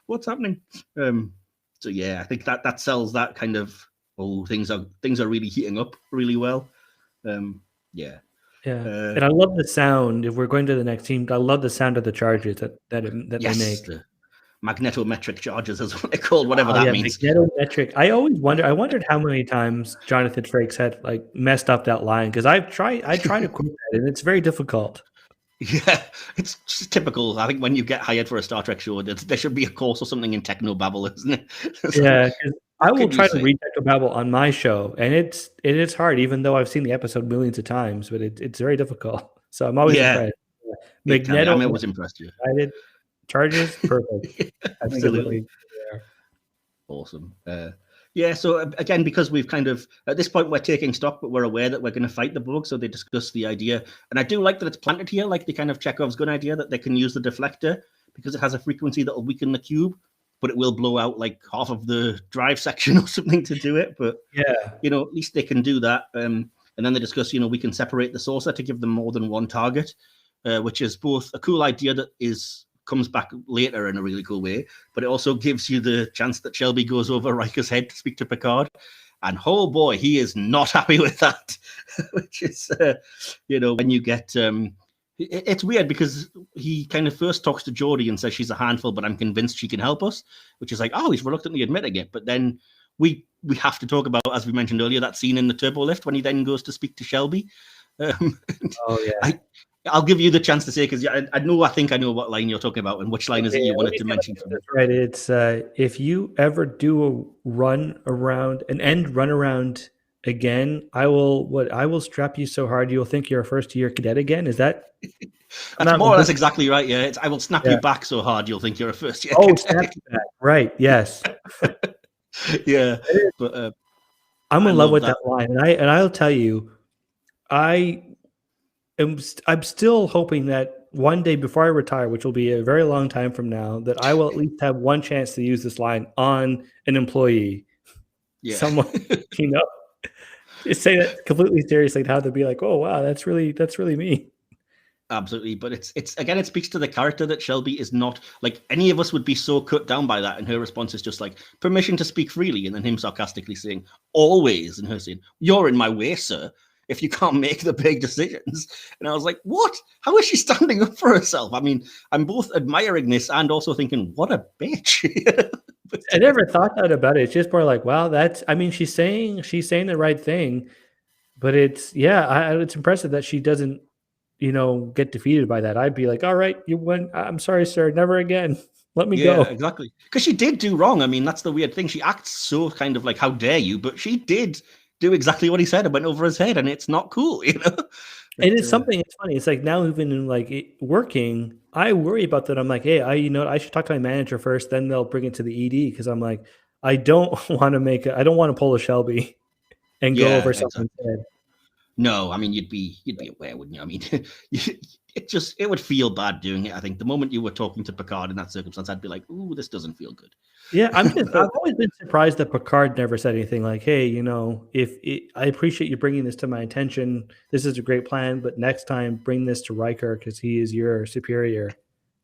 Speaker 2: what's happening? So yeah, I think that sells that kind of things are really heating up really well. And I love the sound. If we're going to the next team, I love the sound of the charges that yes,
Speaker 4: they make.
Speaker 2: The magnetometric charges is what they're called, whatever that means.
Speaker 4: Magnetometric. I wondered how many times Jonathan Frakes had like messed up that line because I try to quote that and it's very difficult.
Speaker 2: Yeah, it's just typical. I think when you get hired for a Star Trek show, there should be a course or something in technobabble, isn't it? So,
Speaker 4: yeah, I will try to read technobabble on my show, and it's hard, even though I've seen the episode millions of times, but it's very difficult. So I'm always impressed.
Speaker 2: I'm always impressed. Yeah.
Speaker 4: Charges, perfect.
Speaker 2: Absolutely. Awesome. So again, because we've kind of, at this point, we're taking stock, but we're aware that we're going to fight the Borg, so they discuss the idea. And I do like that it's planted here, like the kind of Chekhov's gun idea that they can use the deflector because it has a frequency that will weaken the cube, but it will blow out like half of the drive section or something to do it. But, you know, at least they can do that. And then they discuss, you know, we can separate the saucer to give them more than one target, which is both a cool idea that comes back later in a really cool way, but it also gives you the chance that Shelby goes over Riker's head to speak to Picard, and oh boy, he is not happy with that. Which is, you know, when you get, it's weird because he kind of first talks to Geordi and says she's a handful, but I'm convinced she can help us, which is like, oh, he's reluctantly admitting it. But then we have to talk about, as we mentioned earlier, that scene in the turbo lift when he then goes to speak to Shelby. I'll give you the chance to say, because I think I know what line you're talking about and which line is it you wanted to mention.
Speaker 4: That's right. It's if you ever do an end run around again, I will strap you so hard you'll think you're a first-year cadet again. Is that?
Speaker 2: That's more or less exactly right. Yeah, I will snap you back so hard you'll think you're a first-year cadet.
Speaker 4: Snap you back. Right. Yes.
Speaker 2: Yeah, but
Speaker 4: I'm in love with that line, and I'll tell you, I'm still hoping that one day before I retire, which will be a very long time from now, that I will at least have one chance to use this line on an employee. Yeah. Someone, you know, just say that completely seriously and how they'll be like, oh, wow, that's really me.
Speaker 2: Absolutely. But it's again, it speaks to the character that Shelby is not like any of us would be so cut down by that. And her response is just like permission to speak freely. And then him sarcastically saying always, and her saying, you're in my way, sir, if you can't make the big decisions. And I was like, what? How is she standing up for herself? I mean, I'm both admiring this and also thinking, what a bitch.
Speaker 4: I never thought that about it. It's just more like, wow, she's saying the right thing, but it's impressive that she doesn't, you know, get defeated by that. I'd be like, all right, you win. I'm sorry, sir. Never again. Let me go.
Speaker 2: Yeah, exactly. Because she did do wrong. I mean, that's the weird thing. She acts so kind of like, how dare you? But she did do exactly what he said and went over his head, and it's not cool, you know.
Speaker 4: And it's something. It's funny. It's like now even in like working, I worry about that. I'm like, hey, I should talk to my manager first, then they'll bring it to the ED because I'm like, I don't want to pull a Shelby and go over someone's head.
Speaker 2: No, I mean you'd be aware, wouldn't you? I mean, it would feel bad doing it. I think the moment you were talking to Picard in that circumstance, I'd be like, "Ooh, this doesn't feel good."
Speaker 4: Yeah, I've always been surprised that Picard never said anything like, "Hey, I appreciate you bringing this to my attention. This is a great plan, but next time bring this to Riker because he is your superior,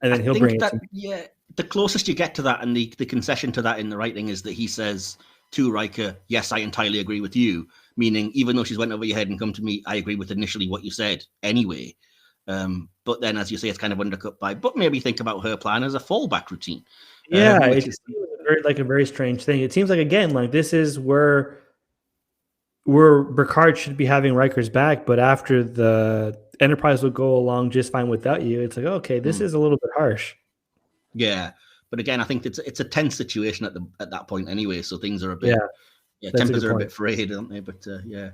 Speaker 4: and then he'll bring it to me."
Speaker 2: Yeah, the closest you get to that, and the concession to that in the writing is that he says to Riker, "Yes, I entirely agree with you," meaning even though she's went over your head and come to me, I agree with initially what you said anyway. But then, as you say, it's kind of undercut by, but maybe think about her plan as a fallback routine.
Speaker 4: Yeah,
Speaker 2: Which
Speaker 4: it's
Speaker 2: is
Speaker 4: a very strange thing. It seems like again, like this is where Picard should be having Riker's back, but after the Enterprise will go along just fine without you, it's like, okay, this is a little bit harsh.
Speaker 2: Yeah, but again, I think it's a tense situation at that point anyway. So things are a bit,
Speaker 4: that's
Speaker 2: tempers
Speaker 4: a
Speaker 2: are a
Speaker 4: point.
Speaker 2: bit frayed, aren't they? But yeah.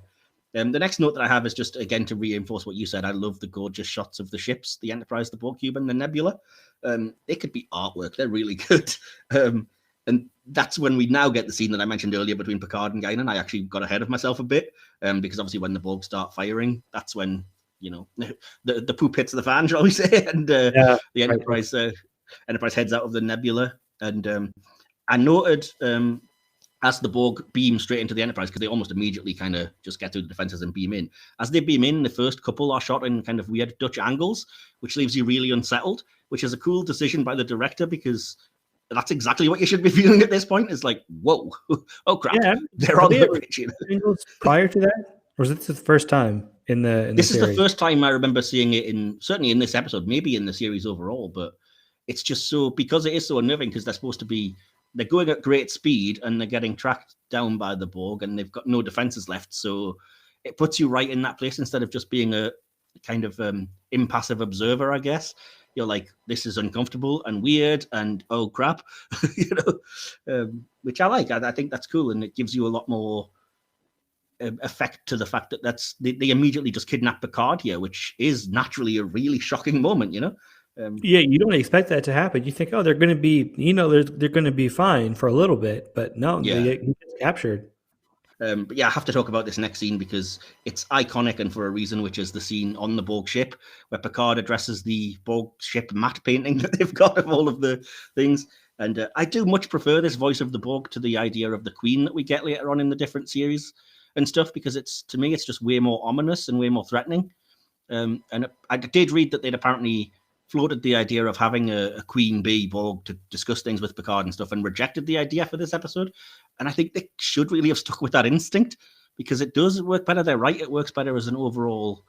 Speaker 2: The next note that I have is just again to reinforce what you said. I love the gorgeous shots of the ships, the Enterprise, the Borg cube, and the Nebula. They could be artwork. They're really good. And that's when we now get the scene that I mentioned earlier between Picard and Guinan. I actually got ahead of myself a bit because obviously when the Borg start firing, that's when the poop hits the fan, shall we say? And the Enterprise Enterprise heads out of the Nebula. And I noted as the Borg beam straight into the Enterprise, because they almost immediately kind of just get through the defenses and beam in. As they beam in, the first couple are shot in kind of weird Dutch angles, which leaves you really unsettled, which is a cool decision by the director because that's exactly what you should be feeling at this point. It's like, whoa, oh crap, they're on the bridge.
Speaker 4: Prior to that, or was this the first time in the
Speaker 2: This
Speaker 4: series?
Speaker 2: is the first time I remember seeing it certainly in this episode, maybe in the series overall, but it's just so, because it is so unnerving because they're going at great speed and they're getting tracked down by the Borg and they've got no defenses left. So it puts you right in that place instead of just being a kind of impassive observer, I guess. You're like, this is uncomfortable and weird and oh crap, which I like. I think that's cool. And it gives you a lot more effect to the fact that they immediately just kidnap Picard here, which is naturally a really shocking moment,
Speaker 4: Yeah, you don't expect that to happen. You think, oh, they're going to be, they're going to be fine for a little bit, but no, he gets captured.
Speaker 2: But yeah, I have to talk about this next scene because it's iconic and for a reason, which is the scene on the Borg ship where Picard addresses the Borg ship matte painting that they've got of all of the things. And I do much prefer this voice of the Borg to the idea of the Queen that we get later on in the different series and stuff, because to me, it's just way more ominous and way more threatening. And I did read that they'd apparently floated the idea of having a Queen Bee Borg to discuss things with Picard and stuff and rejected the idea for this episode. And I think they should really have stuck with that instinct because it does work better. They're right. It works better as an overall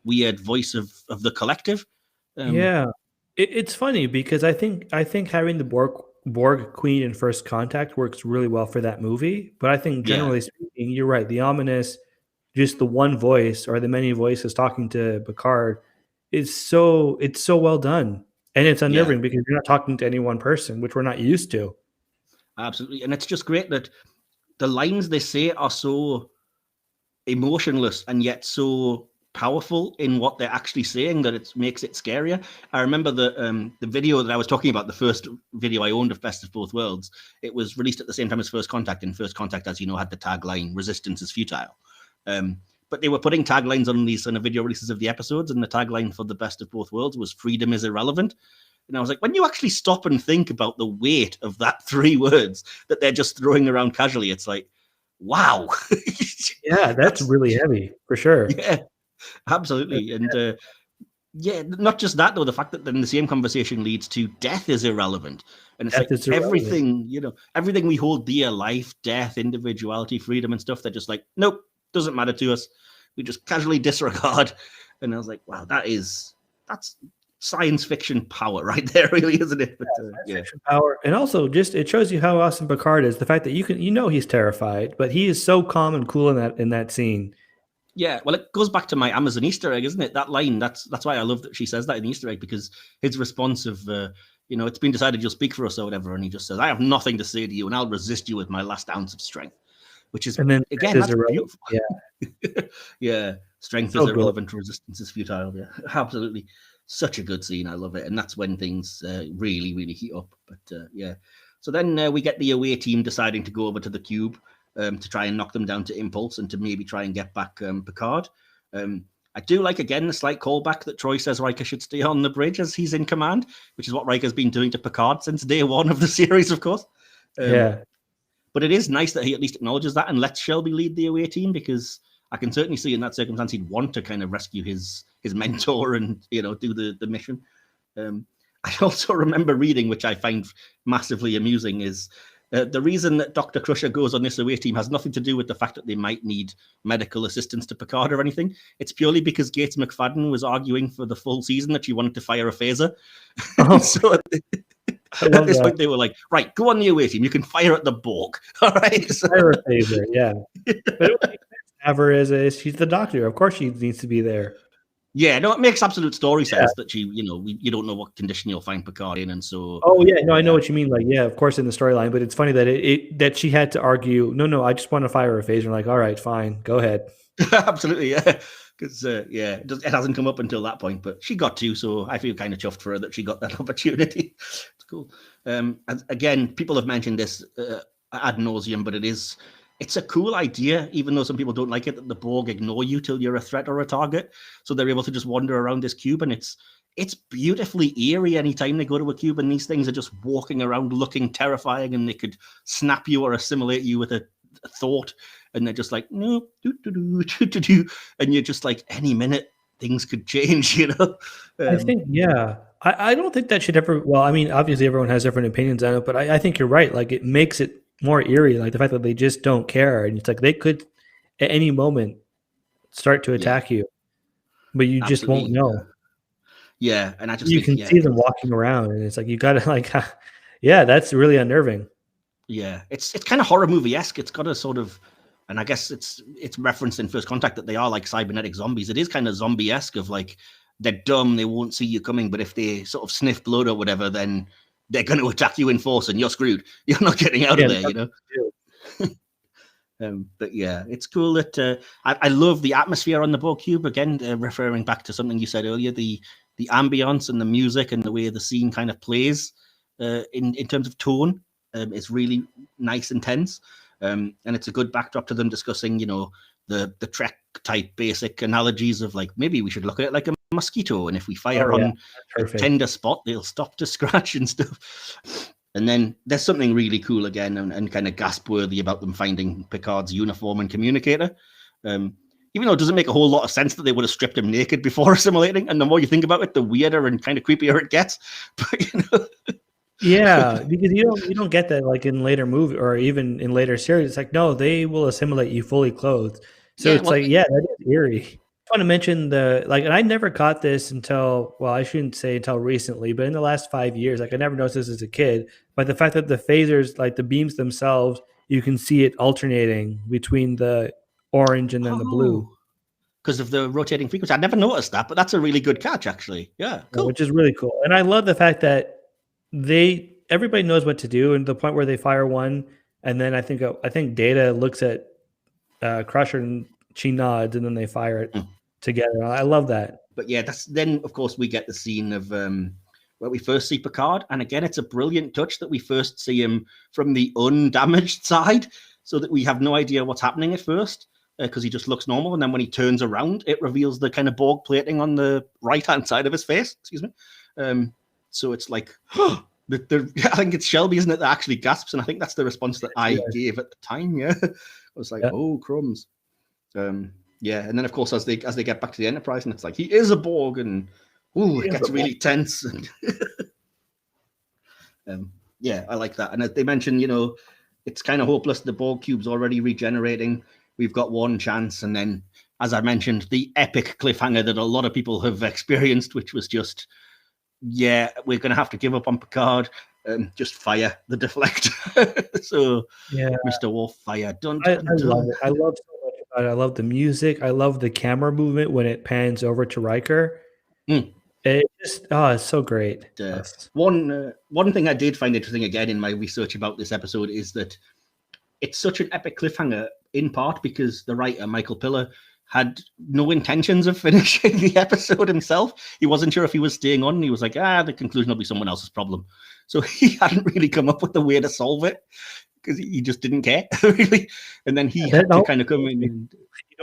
Speaker 2: weird voice of the collective.
Speaker 4: It's funny because I think having the Borg Queen in First Contact works really well for that movie. But I think generally speaking, you're right. The ominous, just the one voice or the many voices talking to Picard, it's so well done, and it's unnerving because you're not talking to any one person, which we're not used to.
Speaker 2: Absolutely, and it's just great that the lines they say are so emotionless and yet so powerful in what they're actually saying that it makes it scarier. I remember the video that I was talking about, the first video I owned of Best of Both Worlds. It was released at the same time as First Contact, and First Contact, as you know, had the tagline "Resistance is futile." But they were putting taglines on these kind of video releases of the episodes, and the tagline for the Best of Both Worlds was "Freedom is irrelevant." And I was like, when you actually stop and think about the weight of that 3 words that they're just throwing around casually, it's like, wow.
Speaker 4: Yeah, that's really heavy for sure.
Speaker 2: Yeah, absolutely. And not just that, though, the fact that then the same conversation leads to death is irrelevant. And it's like everything, everything we hold dear, life, death, individuality, freedom and stuff, they're just like, nope. Doesn't matter to us. We just casually disregard. And I was like, wow, that's science fiction power right there, really, isn't it? But,
Speaker 4: fiction power. And also just it shows you how awesome Picard is. The fact that he's terrified, but he is so calm and cool in that scene.
Speaker 2: Yeah, well, it goes back to my Amazon Easter egg, isn't it? That line, that's why I love that she says that in the Easter egg, because his response of it's been decided you'll speak for us or whatever, and he just says, I have nothing to say to you, and I'll resist you with my last ounce of strength. Which is, and then again, that's beautiful. Yeah. Strength is irrelevant, resistance is futile. Yeah, absolutely. Such a good scene. I love it. And that's when things really, really heat up. But so then we get the away team deciding to go over to the cube to try and knock them down to impulse and to maybe try and get back Picard. I do like, again, the slight callback that Troy says Riker should stay on the bridge as he's in command, which is what Riker's been doing to Picard since day one of the series, of course.
Speaker 4: Yeah.
Speaker 2: But it is nice that he at least acknowledges that and lets Shelby lead the away team, because I can certainly see in that circumstance he'd want to kind of rescue his mentor and, do the mission. I also remember reading, which I find massively amusing, is the reason that Dr. Crusher goes on this away team has nothing to do with the fact that they might need medical assistance to Picard or anything. It's purely because Gates McFadden was arguing for the full season that she wanted to fire a phaser.
Speaker 4: Oh.
Speaker 2: So at this point, they were like, right, go on the away team. You can fire at the Borg. All right. So,
Speaker 4: fire a phaser, yeah. But it would make sense to have her she's the doctor. Of course she needs to be there.
Speaker 2: Yeah, no, it makes absolute story sense that she, you don't know what condition you'll find Picard in, and so.
Speaker 4: Oh yeah, no, I know what you mean. Like, yeah, of course in the storyline, but it's funny that that she had to argue. No, I just want to fire a phaser. I'm like, all right, fine, go ahead.
Speaker 2: Absolutely, yeah, because it hasn't come up until that point, but she got to, so I feel kind of chuffed for her that she got that opportunity. It's cool. Again, people have mentioned this ad nauseum, but it's a cool idea, even though some people don't like it, that the Borg ignore you till you're a threat or a target. So they're able to just wander around this cube, and it's beautifully eerie anytime they go to a cube, and these things are just walking around looking terrifying, and they could snap you or assimilate you with a thought, and they're just like, no, and you're just like, any minute things could change,
Speaker 4: I think, yeah. I don't think that should ever, well, I mean, obviously everyone has different opinions on it, but I think you're right. Like, it makes it more eerie, like the fact that they just don't care, and it's like they could at any moment start to attack you, but you just won't know.
Speaker 2: Yeah, and I just
Speaker 4: you can see them walking around, and it's like you gotta like, yeah, that's really unnerving.
Speaker 2: Yeah, it's kind of horror movie-esque. It's got a sort of, and I guess it's referenced in First Contact that they are like cybernetic zombies. It is kind of zombie-esque of like, they're dumb, they won't see you coming, but if they sort of sniff blood or whatever, then they're going to attack you in force and you're screwed. You're not getting out of there, But yeah, it's cool that I love the atmosphere on the Borg cube. Again, referring back to something you said earlier, the ambience and the music and the way the scene kind of plays in terms of tone is really nice and tense. And it's a good backdrop to them discussing, the Trek type basic analogies of like, maybe we should look at it like a mosquito, and if we fire on a tender spot, they'll stop to scratch and stuff. And then there's something really cool again and kind of gasp worthy about them finding Picard's uniform and communicator. Even though it doesn't make a whole lot of sense that they would have stripped him naked before assimilating, and the more you think about it, the weirder and kind of creepier it gets. But
Speaker 4: yeah, because you don't get that like in later movie or even in later series. It's like, no, they will assimilate you fully clothed. So that is eerie. I want to mention and I never caught this until, well, I shouldn't say until recently, but in the last 5 years, like I never noticed this as a kid, but the fact that the phasers, like the beams themselves, you can see it alternating between the orange and then the blue.
Speaker 2: Because of the rotating frequency. I never noticed that, but that's a really good catch, actually. Yeah, cool.
Speaker 4: Which is really cool. And I love the fact that everybody knows what to do, and the point where they fire one, and then I think Data looks at Crusher and she nods, and then they fire it together. I love that.
Speaker 2: But yeah, then of course we get the scene of where we first see Picard, and again it's a brilliant touch that we first see him from the undamaged side, so that we have no idea what's happening at first, because he just looks normal, and then when he turns around, it reveals the kind of Borg plating on the right-hand side of his face. Excuse me. So it's like, I think it's Shelby, isn't it, that actually gasps, and I think that's the response that I gave at the time. Yeah, I was like, oh crumbs. Yeah, and then of course as they get back to the Enterprise, and it's like he is a Borg, and it gets really tense. Yeah, I like that. And they mentioned, it's kind of hopeless. The Borg cube's already regenerating. We've got one chance, and then, as I mentioned, the epic cliffhanger that a lot of people have experienced, which was just, yeah, we're going to have to give up on Picard. Just fire the deflector. So, yeah, Mr. Worf, fire. Dun, dun,
Speaker 4: I love it. I love so much about it. I love the music. I love the camera movement when it pans over to Riker. It just, it's so great.
Speaker 2: One thing I did find interesting again in my research about this episode is that it's such an epic cliffhanger, in part because the writer, Michael Piller, had no intentions of finishing the episode himself. He wasn't sure if he was staying on. He was like, the conclusion will be someone else's problem. So he hadn't really come up with a way to solve it because he just didn't care, really. And then he had to kind of come in.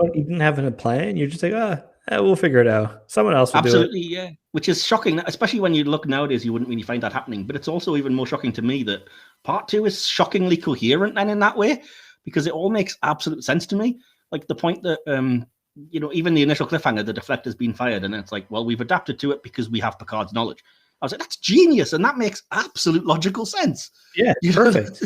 Speaker 4: you didn't have a plan. You're just like, we'll figure it out. Someone else will
Speaker 2: Absolutely,
Speaker 4: do it.
Speaker 2: yeah. Which is shocking, especially when you look nowadays. You wouldn't really find that happening. But it's also even more shocking to me that part 2 is shockingly coherent and in that way, because it all makes absolute sense to me. Like the point that even the initial cliffhanger, the deflector's been fired, and it's like, well, we've adapted to it because we have Picard's knowledge. I was like, that's genius, and that makes absolute logical sense.
Speaker 4: Yeah, perfect.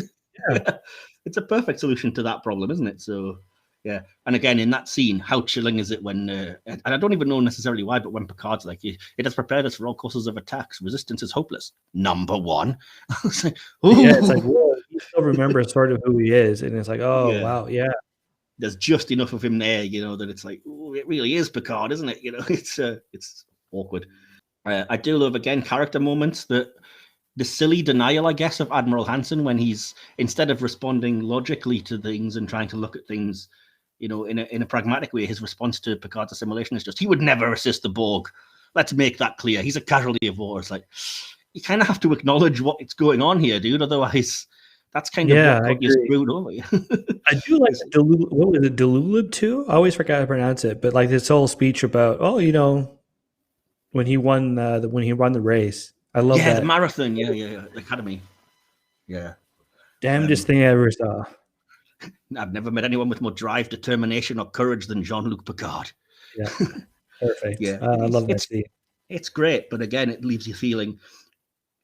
Speaker 2: Yeah. It's a perfect solution to that problem, isn't it? So, yeah. And again, in that scene, how chilling is it when, and I don't even know necessarily why, but when Picard's like, it has prepared us for all courses of attacks. Resistance is hopeless. Number 1. It's like,
Speaker 4: yeah, it's like, whoa, you still remember sort of who he is. And it's like, oh,
Speaker 2: yeah.
Speaker 4: wow, yeah.
Speaker 2: There's just enough of him there, that it's like, it really is Picard, isn't it? It's awkward. I do love, again, character moments that the silly denial, I guess, of Admiral Hansen when he's, instead of responding logically to things and trying to look at things, in a pragmatic way, his response to Picard's assimilation is just, he would never assist the Borg. Let's make that clear. He's a casualty of war. It's like, you kind of have to acknowledge what's going on here, dude. Otherwise, that's kind of what got you screwed over.
Speaker 4: I do like what was it, Delulib too? I always forgot how to pronounce it, but like this whole speech about, when he won the race. I love that.
Speaker 2: Yeah, the marathon. Yeah, the Academy. Yeah.
Speaker 4: Damnedest thing I ever saw.
Speaker 2: I've never met anyone with more drive, determination, or courage than Jean-Luc Picard.
Speaker 4: Yeah, perfect.
Speaker 2: Yeah,
Speaker 4: I love that scene.
Speaker 2: It's great, but again, it leaves you feeling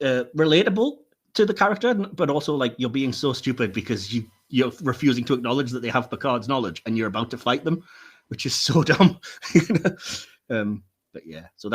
Speaker 2: relatable to the character, but also like you're being so stupid because you're refusing to acknowledge that they have Picard's knowledge and you're about to fight them, which is so dumb. But yeah, so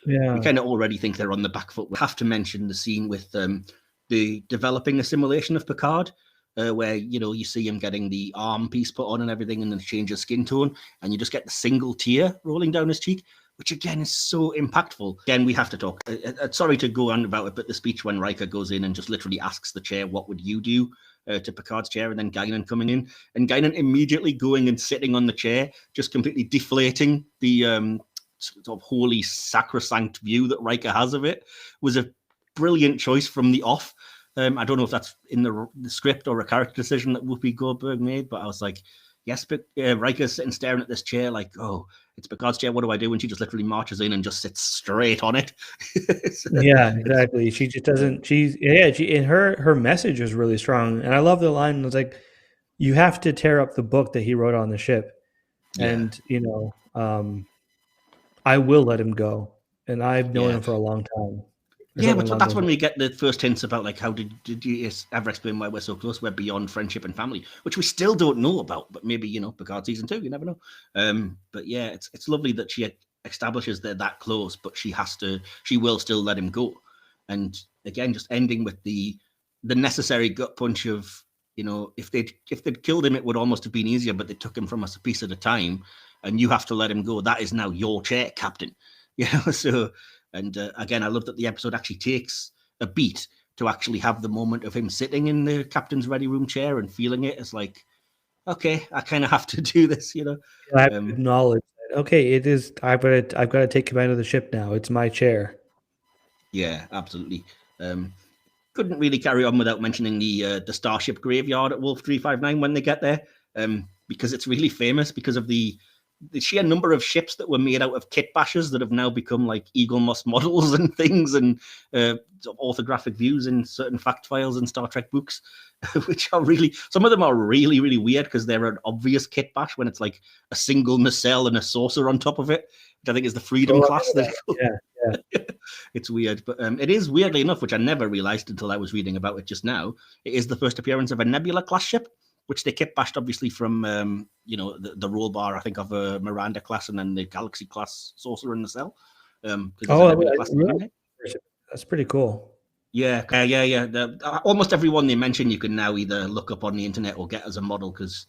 Speaker 2: we kind of already think they're on the back foot. We have to mention the scene with the developing assimilation of Picard, where you see him getting the arm piece put on and everything, and then change his skin tone, and you just get the single tear rolling down his cheek, which again is so impactful. Again, we have to talk. Sorry to go on about it, but the speech when Riker goes in and just literally asks the chair, "What would you do?" To Picard's chair, and then Guinan coming in, and Guinan immediately going and sitting on the chair, just completely deflating the sort of holy sacrosanct view that Riker has of it, was a brilliant choice from the off. I don't know if that's in the script or a character decision that Whoopi Goldberg made, but I was like, yes, but Riker's sitting staring at this chair like, oh, it's Picard's chair, what do I do? And she just literally marches in and just sits straight on it.
Speaker 4: Yeah, exactly. She just doesn't, and her message was really strong. And I love the line, it was like, you have to tear up the book that he wrote on the ship. Yeah. And, I will let him go. And I've known him for a long time.
Speaker 2: Yeah, but that's when we get the first hints about like, how did you ever explain why we're so close? We're beyond friendship and family, which we still don't know about, but maybe, Picard season 2, you never know. But yeah, it's lovely that she establishes they're that close, but she will still let him go. And again, just ending with the necessary gut punch of, if they'd killed him, it would almost have been easier, but they took him from us a piece at a time, and you have to let him go. That is now your chair, Captain. So, and again, I love that the episode actually takes a beat to actually have the moment of him sitting in the captain's ready room chair and feeling it. It's like, okay, I kind of have to do this,
Speaker 4: I have to acknowledge that, okay, it is, I've got to take command of the ship now. It's my chair.
Speaker 2: Yeah, absolutely. Couldn't really carry on without mentioning the Starship graveyard at Wolf 359 when they get there, because it's really famous because of the sheer number of ships that were made out of kit bashers that have now become like Eagle Moss models and things, and orthographic views in certain fact files and Star Trek books, which are really, some of them are really, really weird because they're an obvious kit bash when it's like a single nacelle and a saucer on top of it, which I think is the Freedom class. Yeah. It's weird, but it is, weirdly enough, which I never realized until I was reading about it just now, it is the first appearance of a Nebula class ship, which they kit bashed obviously from the roll bar, I think, of a Miranda class, and then the Galaxy class saucer in the cell.
Speaker 4: That's pretty cool.
Speaker 2: Yeah. Almost everyone they mention you can now either look up on the internet or get as a model, because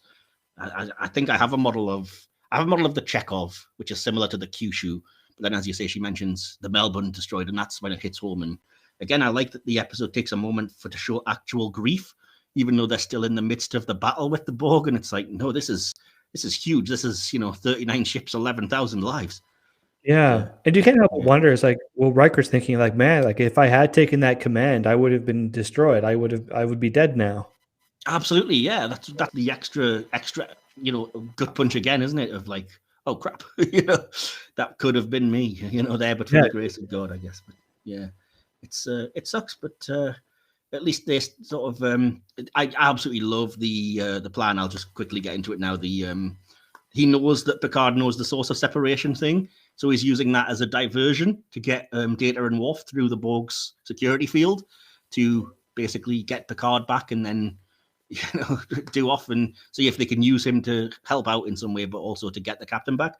Speaker 2: I think I have a model of the Chekhov, which is similar to the Kyushu. But then, as you say, she mentions the Melbourne destroyed, and that's when it hits home. And again, I like that the episode takes a moment to show actual grief, even though they're still in the midst of the battle with the Borg. And it's like, no, this is huge. This is 39 ships, 11,000 lives.
Speaker 4: Yeah, and you can't help but wonder. It's like, well, Riker's thinking like, man, like if I had taken that command, I would have been destroyed. I would be dead now.
Speaker 2: Absolutely, yeah. That's the extra gut punch again, isn't it? Of like, oh crap, that could have been me, there, but for the grace of God, I guess. But yeah, it sucks, but at least they sort of. I absolutely love the plan. I'll just quickly get into it now. He knows that Picard knows the source of separation thing, so he's using that as a diversion to get Data and Worf through the Borg's security field to basically get Picard back, and then do off and see if they can use him to help out in some way, but also to get the captain back.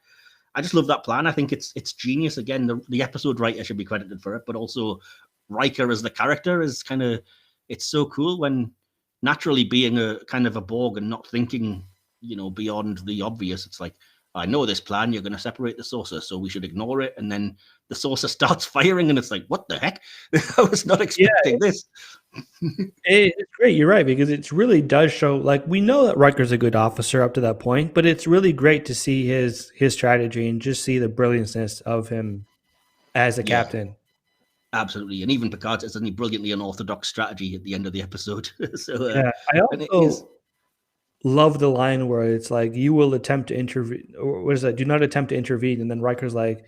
Speaker 2: I just love that plan. I think it's genius. Again, the episode writer should be credited for it, but also Riker as the character is it's so cool when naturally being a kind of a Borg and not thinking, beyond the obvious. It's like, I know this plan, you're going to separate the saucer, so we should ignore it. And then the saucer starts firing, and it's like, what the heck? I was not expecting this.
Speaker 4: It's great. You're right, because it really does show, like, we know that Riker's a good officer up to that point, but it's really great to see his strategy and just see the brilliantness of him as a captain.
Speaker 2: Absolutely. And even Picard says, isn't he brilliantly unorthodox strategy at the end of the episode? So
Speaker 4: I also love the line where it's like, you will attempt to intervene, or what is that? Do not attempt to intervene. And then Riker's like,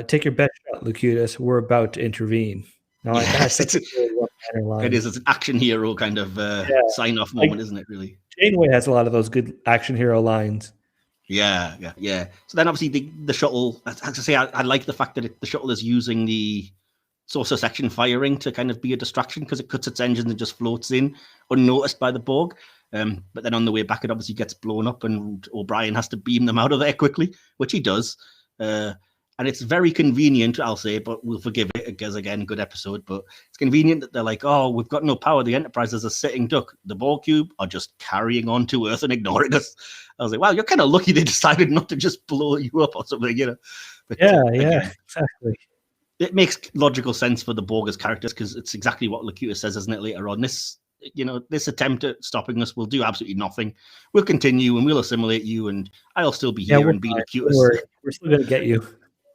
Speaker 4: take your best shot, Locutus. We're about to intervene. Now, that's such a good line.
Speaker 2: It is. It's an action hero kind of sign-off moment, isn't it, really?
Speaker 4: Janeway has a lot of those good action hero lines.
Speaker 2: Yeah. So then obviously the shuttle, as I say, I like the fact that the shuttle is using the saucer section firing to kind of be a distraction, because it cuts its engines and just floats in unnoticed by the Borg. But then on the way back, it obviously gets blown up, and O'Brien has to beam them out of there quickly, which he does. And it's very convenient, I'll say, but we'll forgive it because, again, good episode. But it's convenient that they're like, oh, we've got no power. The Enterprise is a sitting duck. The Borg cube are just carrying on to Earth and ignoring us. I was like, wow, you're kind of lucky they decided not to just blow you up or something, But,
Speaker 4: again, exactly.
Speaker 2: It makes logical sense for the Borg as characters, because it's exactly what Locutus says, isn't it, later on? This attempt at stopping us will do absolutely nothing. We'll continue and we'll assimilate you, and I'll still be here and be Locutus.
Speaker 4: We're still going to get you.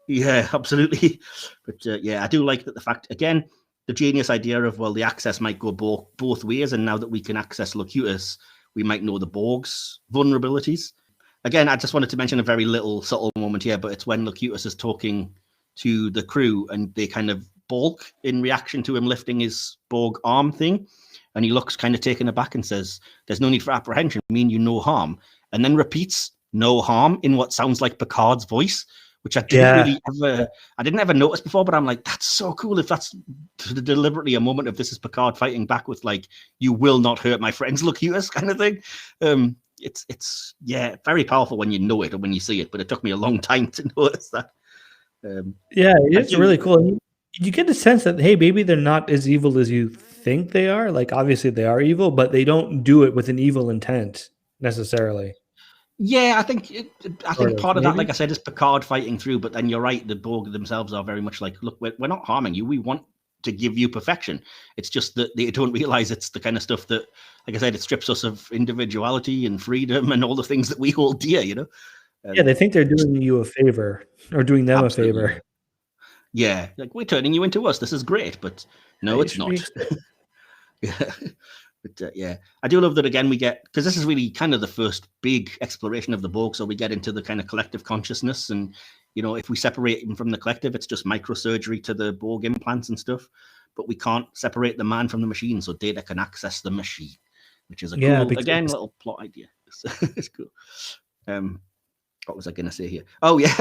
Speaker 2: Yeah, absolutely. But I do like that the fact, again, the genius idea of, well, the access might go both ways, and now that we can access Locutus, we might know the Borg's vulnerabilities. Again, I just wanted to mention a very little subtle moment here, but it's when Locutus is talking to the crew and they kind of balk in reaction to him lifting his Borg arm thing, and he looks kind of taken aback and says, there's no need for apprehension, I mean you no harm, and then repeats no harm in what sounds like Picard's voice, which I didn't ever notice before, but I'm like, that's so cool. If that's deliberately a moment of this is Picard fighting back with like, you will not hurt my friends, Locutus kind of thing. It's very powerful when you know it or when you see it, but it took me a long time to notice that.
Speaker 4: It's really cool. You get the sense that, hey, maybe they're not as evil as you think they are. Like, obviously they are evil, but they don't do it with an evil intent necessarily.
Speaker 2: Yeah, I think part of that, like I said, is Picard fighting through. But then you're right, the Borg themselves are very much like, look, we're not harming you. We want to give you perfection. It's just that they don't realize it's the kind of stuff that, like I said, it strips us of individuality and freedom and all the things that we hold dear,
Speaker 4: they think they're doing you a favor or doing them
Speaker 2: absolutely.
Speaker 4: a favor.
Speaker 2: Yeah, like, we're turning you into us. This is great, but no, it's not. But I do love that, again, we get, because this is really kind of the first big exploration of the Borg, so we get into the kind of collective consciousness, and, if we separate them from the collective, it's just microsurgery to the Borg implants and stuff, but we can't separate the man from the machine, so Data can access the machine, which is a cool, again, little plot idea. It's cool. What was I going to say here? Oh, yeah.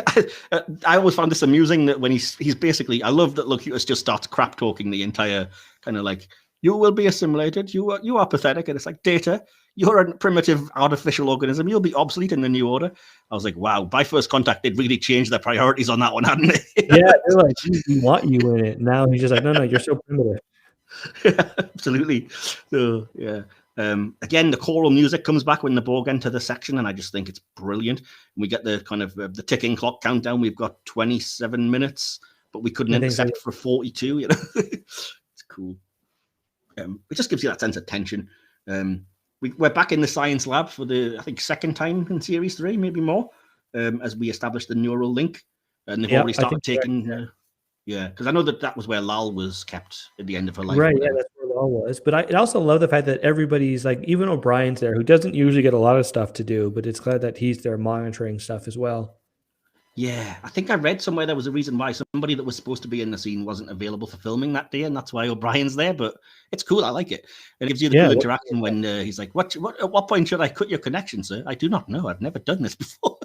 Speaker 2: I always found this amusing that when he's basically, I love that Locutus just starts crap talking the entire kind of like, you will be assimilated. You are pathetic. And it's like, Data, you're a primitive artificial organism. You'll be obsolete in the new order. I was like, wow, by first contact, they'd really changed their priorities on that one, hadn't they?
Speaker 4: Yeah, they're like, we want you in it. Now he's just like, no, you're so primitive.
Speaker 2: Yeah, absolutely. So, yeah. Again, the choral music comes back when the Borg enter the section, and I just think it's brilliant. And we get the kind of the ticking clock countdown. We've got 27 minutes, but we couldn't accept for 42. It's cool. It just gives you that sense of tension. We're back in the science lab for the, I think, second time in series 3, maybe more, as we establish the neural link. And they've already started taking... because I know that was where Lal was kept at the end of her life.
Speaker 4: Right, yeah, that's where well was. But I also love the fact that everybody's like, even O'Brien's there, who doesn't usually get a lot of stuff to do, but it's glad that he's there monitoring stuff as well.
Speaker 2: Yeah, I think I read somewhere there was a reason why somebody that was supposed to be in the scene wasn't available for filming that day, and that's why O'Brien's there. But it's cool. I like it. It gives you the cool interaction when he's like, "What? At what point should I cut your connection, sir? I do not know. I've never done this before."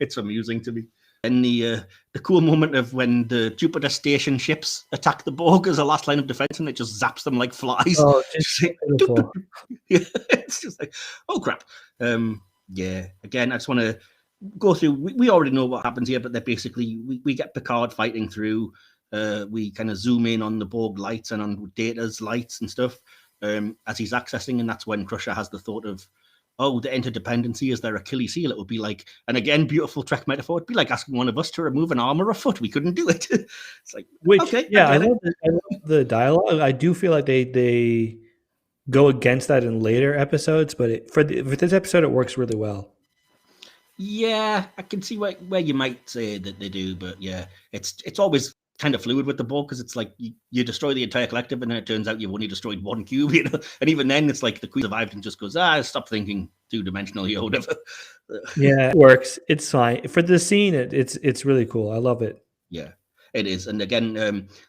Speaker 2: It's amusing to me. And the cool moment of when the Jupiter station ships attack the Borg as a last line of defense, and it just zaps them like flies.
Speaker 4: Oh, it's beautiful.
Speaker 2: Yeah, it's just like, oh crap. Yeah. Again, I just want to go through. We already know what happens here, but they're basically we get Picard fighting through. We kind of zoom in on the Borg lights and on Data's lights and stuff as he's accessing, and that's when Crusher has the thought of, oh, the interdependency is their Achilles heel. It would be like, and again, beautiful Trek metaphor. It'd be like asking one of us to remove an arm or a foot. We couldn't do it. It's like, okay,
Speaker 4: yeah, I love the dialogue. I do feel like they go against that in later episodes, but for this episode, it works really well.
Speaker 2: Yeah, I can see where you might say that they do, but yeah, it's always kind of fluid with the Borg because it's like you destroy the entire collective and then it turns out you've only destroyed one cube, you know. And even then, it's like the Queen survived and just goes, stop thinking two-dimensionally or whatever.
Speaker 4: Yeah, it works. It's fine for the scene. It's really cool. I love it.
Speaker 2: Yeah, it is. And again,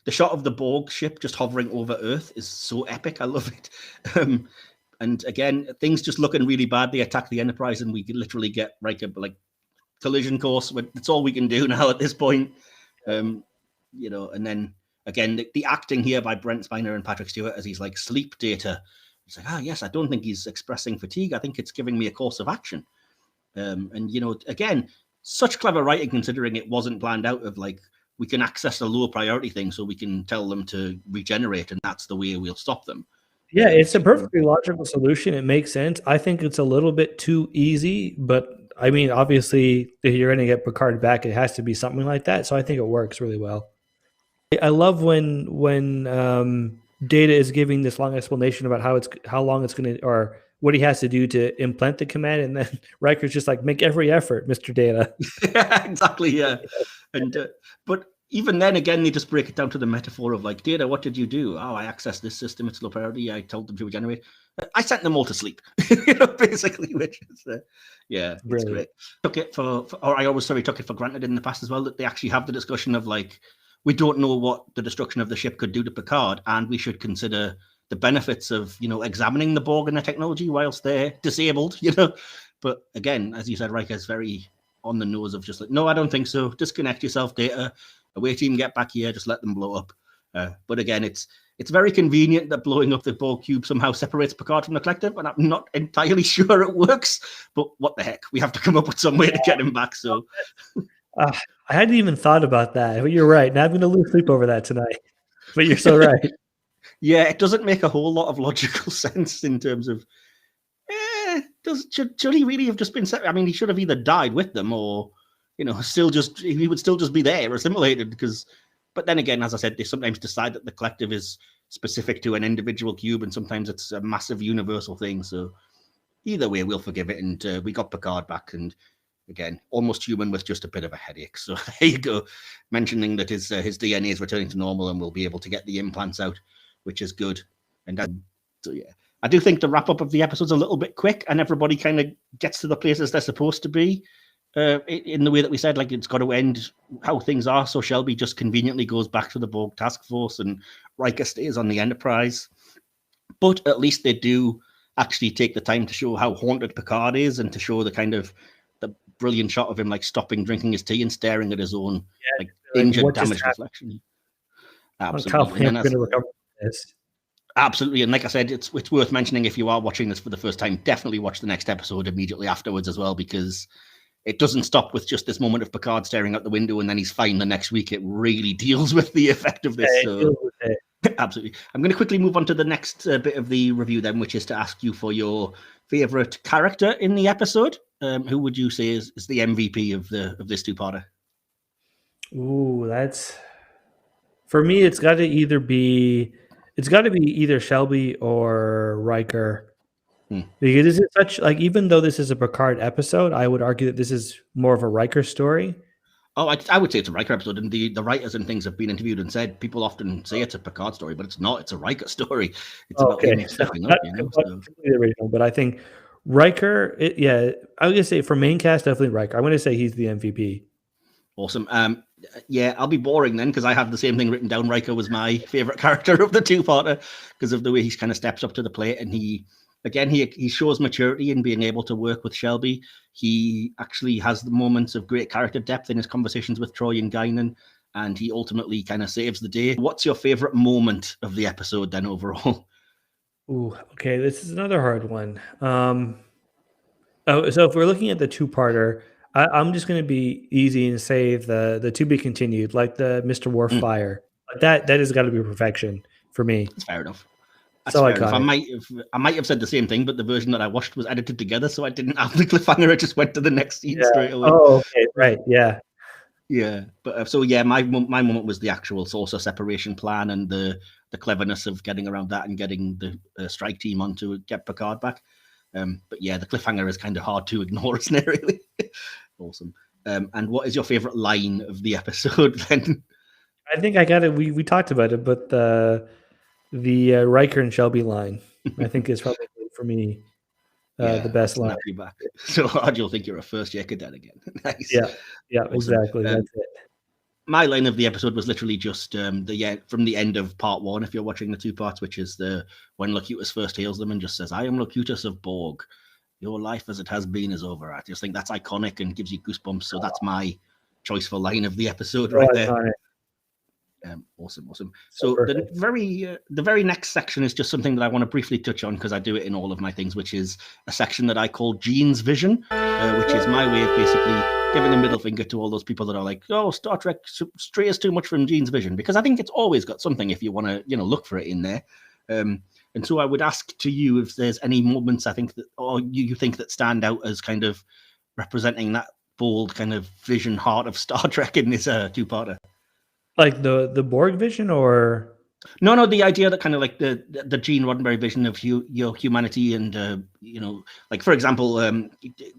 Speaker 2: the shot of the Borg ship just hovering over Earth is so epic. I love it. And again, things just looking really bad. They attack the Enterprise, and we could literally get like collision course. It's all we can do now at this point. You know, and then again, the acting here by Brent Spiner and Patrick Stewart as he's like sleep data. It's like, yes, I don't think he's expressing fatigue. I think it's giving me a course of action. And you know, again, such clever writing considering it wasn't planned out of like we can access a low priority thing, so we can tell them to regenerate, and that's the way we'll stop them.
Speaker 4: Yeah, it's a perfectly logical solution. It makes sense. I think it's a little bit too easy, but I mean, obviously, if you're going to get Picard back, it has to be something like that. So I think it works really well. I love when Data is giving this long explanation about how long it's going to, or what he has to do to implant the command, and then Riker's just like, make every effort, Mr. Data.
Speaker 2: Yeah, exactly. Yeah, and but even then, again, they just break it down to the metaphor of like, Data, what did you do? Oh, I accessed this system. It's low priority. I told them to regenerate. I sent them all to sleep. You know, basically, which is yeah, it's great. Took it took it for granted in the past as well that they actually have the discussion of like, we don't know what the destruction of the ship could do to Picard, and we should consider the benefits of, you know, examining the Borg and their technology whilst they're disabled, you know. But again, as you said, Riker's very on the nose of just like, no, I don't think so. Disconnect yourself, Data. Wait till you can get back here. Just let them blow up. But again, it's very convenient that blowing up the Borg cube somehow separates Picard from the collective, and I'm not entirely sure it works. But what the heck? We have to come up with some way to get him back. So
Speaker 4: I hadn't even thought about that. But you're right. Now I'm going to lose sleep over that tonight. But you're so right.
Speaker 2: Yeah, it doesn't make a whole lot of logical sense in terms of, should he really have just been set? I mean, he should have either died with them or, you know, he would still just be there, assimilated. But then again, as I said, they sometimes decide that the collective is specific to an individual cube, and sometimes it's a massive universal thing. So either way, we'll forgive it. And we got Picard back, and again, almost human with just a bit of a headache. So there you go, mentioning that his DNA is returning to normal, and we'll be able to get the implants out, which is good. And so yeah, I do think the wrap up of the episode's a little bit quick, and everybody kind of gets to the places they're supposed to be. In the way that we said, like, it's got to end how things are. So Shelby just conveniently goes back to the Borg task force, and Riker stays on the Enterprise. But at least they do actually take the time to show how haunted Picard is, and to show the brilliant shot of him like stopping drinking his tea and staring at his own injured, damaged reflection. Absolutely. And going to recover this. Absolutely. And like I said, it's worth mentioning, if you are watching this for the first time, definitely watch the next episode immediately afterwards as well, because it doesn't stop with just this moment of Picard staring out the window and then he's fine the next week. It really deals with the effect of this. Absolutely. I'm going to quickly move on to the next bit of the review then, which is to ask you for your favorite character in the episode. Who would you say is the MVP of this two-parter?
Speaker 4: Ooh, that's, for me, it's got to be either Shelby or Riker. Because this is such, like, even though this is a Picard episode, I would argue that this is more of a Riker story.
Speaker 2: Oh, I would say it's a Riker episode, and the writers and things have been interviewed and said people often say it's a Picard story, but it's not. It's a Riker story. It's about him stepping up, you know. So.
Speaker 4: The original, but I think Riker, I was gonna say for main cast, definitely Riker. I'm gonna say he's the MVP.
Speaker 2: Awesome. Yeah, I'll be boring then because I have the same thing written down. Riker was my favorite character of the two-parter because of the way he kind of steps up to the plate, and he shows maturity in being able to work with Shelby. He actually has the moments of great character depth in his conversations with Troy and Guinan, and he ultimately kind of saves the day. What's your favorite moment of the episode then overall?
Speaker 4: Ooh, okay, this is another hard one. So if we're looking at the two-parter, I'm just going to be easy and say the to be continued, like the Mr. Worf fire. That has got to be perfection for me.
Speaker 2: That's fair enough.
Speaker 4: So iconic.
Speaker 2: I might have said the same thing, but the version that I watched was edited together, so I didn't have the cliffhanger. I just went to the next scene straight away.
Speaker 4: Oh, okay, right, yeah.
Speaker 2: Yeah, but my moment was the actual saucer separation plan and the cleverness of getting around that and getting the strike team on to get Picard back. But yeah, the cliffhanger is kind of hard to ignore, isn't it? Really awesome. And what is your favorite line of the episode then?
Speaker 4: I think I got it. We talked about it, but the Riker and Shelby line, I think is probably for me the best line.
Speaker 2: Back. So hard you'll think you're a first-year cadet again. Nice.
Speaker 4: Yeah, awesome. Exactly. That's it.
Speaker 2: My line of the episode was literally just from the end of part one, if you're watching the two parts, which is when Locutus first hails them and just says, "I am Locutus of Borg. Your life as it has been is over." I just think that's iconic and gives you goosebumps. So that's my choice for line of the episode right there. Awesome. So the very next section is just something that I want to briefly touch on because I do it in all of my things, which is a section that I call Gene's Vision, which is my way of basically giving a middle finger to all those people that are like, "Oh, Star Trek strays too much from Gene's vision," because I think it's always got something if you want to, look for it in there. And so I would ask to you if there's any moments I think that, or you think that stand out as kind of representing that bold kind of vision heart of Star Trek in this two-parter.
Speaker 4: Like the Borg vision, or
Speaker 2: no, the idea that kind of like the Gene Roddenberry vision of your humanity, and like for example,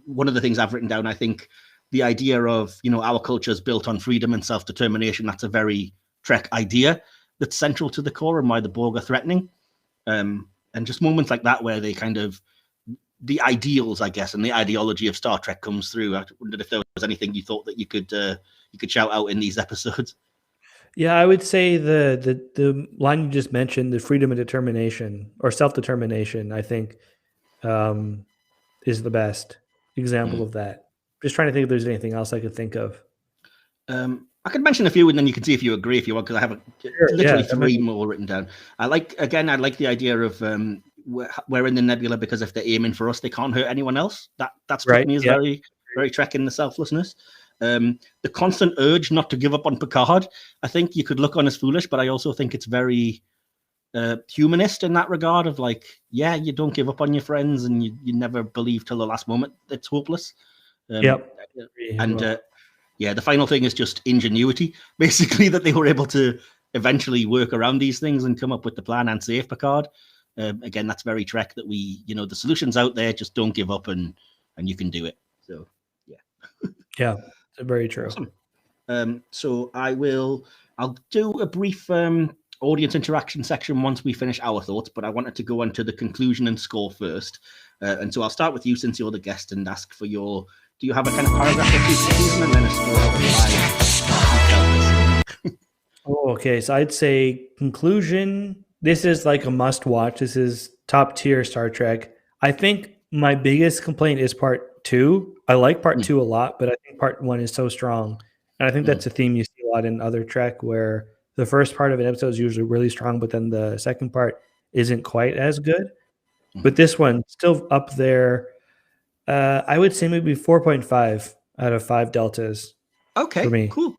Speaker 2: one of the things I've written down, I think the idea of our culture is built on freedom and self-determination. That's a very Trek idea that's central to the core and why the Borg are threatening, and just moments like that where they kind of the ideals, I guess, and the ideology of Star Trek comes through. I wondered if there was anything you thought that you could shout out in these episodes.
Speaker 4: Yeah, I would say the line you just mentioned, the freedom and determination or self-determination, I think is the best example of that. Just trying to think if there's anything else I could think of.
Speaker 2: I could mention a few and then you can see if you agree if you want, because I have literally three more written down. I like the idea of we're in the nebula because if they're aiming for us, they can't hurt anyone else. That struck
Speaker 4: right,
Speaker 2: me as very, very Trek in the selflessness. The constant urge not to give up on Picard, I think you could look on as foolish, but I also think it's very humanist in that regard of like, yeah, you don't give up on your friends and you never believe till the last moment it's hopeless. The final thing is just ingenuity, basically, that they were able to eventually work around these things and come up with the plan and save Picard. Again, that's very Trek, that we, the solution's out there, just don't give up and you can do it. So,
Speaker 4: yeah, very true.
Speaker 2: Awesome. So I'll do a brief audience interaction section once we finish our thoughts, but I wanted to go on to the conclusion and score first. And so I'll start with you since you're the guest and ask for do you have a kind of paragraph or two conclusion and then a score out of 5?
Speaker 4: Oh, okay. So I'd say conclusion, this is like a must watch. This is top tier Star Trek. I think my biggest complaint is part 2. I like part 2 a lot, but I think part 1 is so strong. And I think that's a theme you see a lot in other Trek, where the first part of an episode is usually really strong, but then the second part isn't quite as good. But this one, still up there. I would say maybe 4.5 out of 5 deltas.
Speaker 2: Okay,
Speaker 4: for me.
Speaker 2: Cool.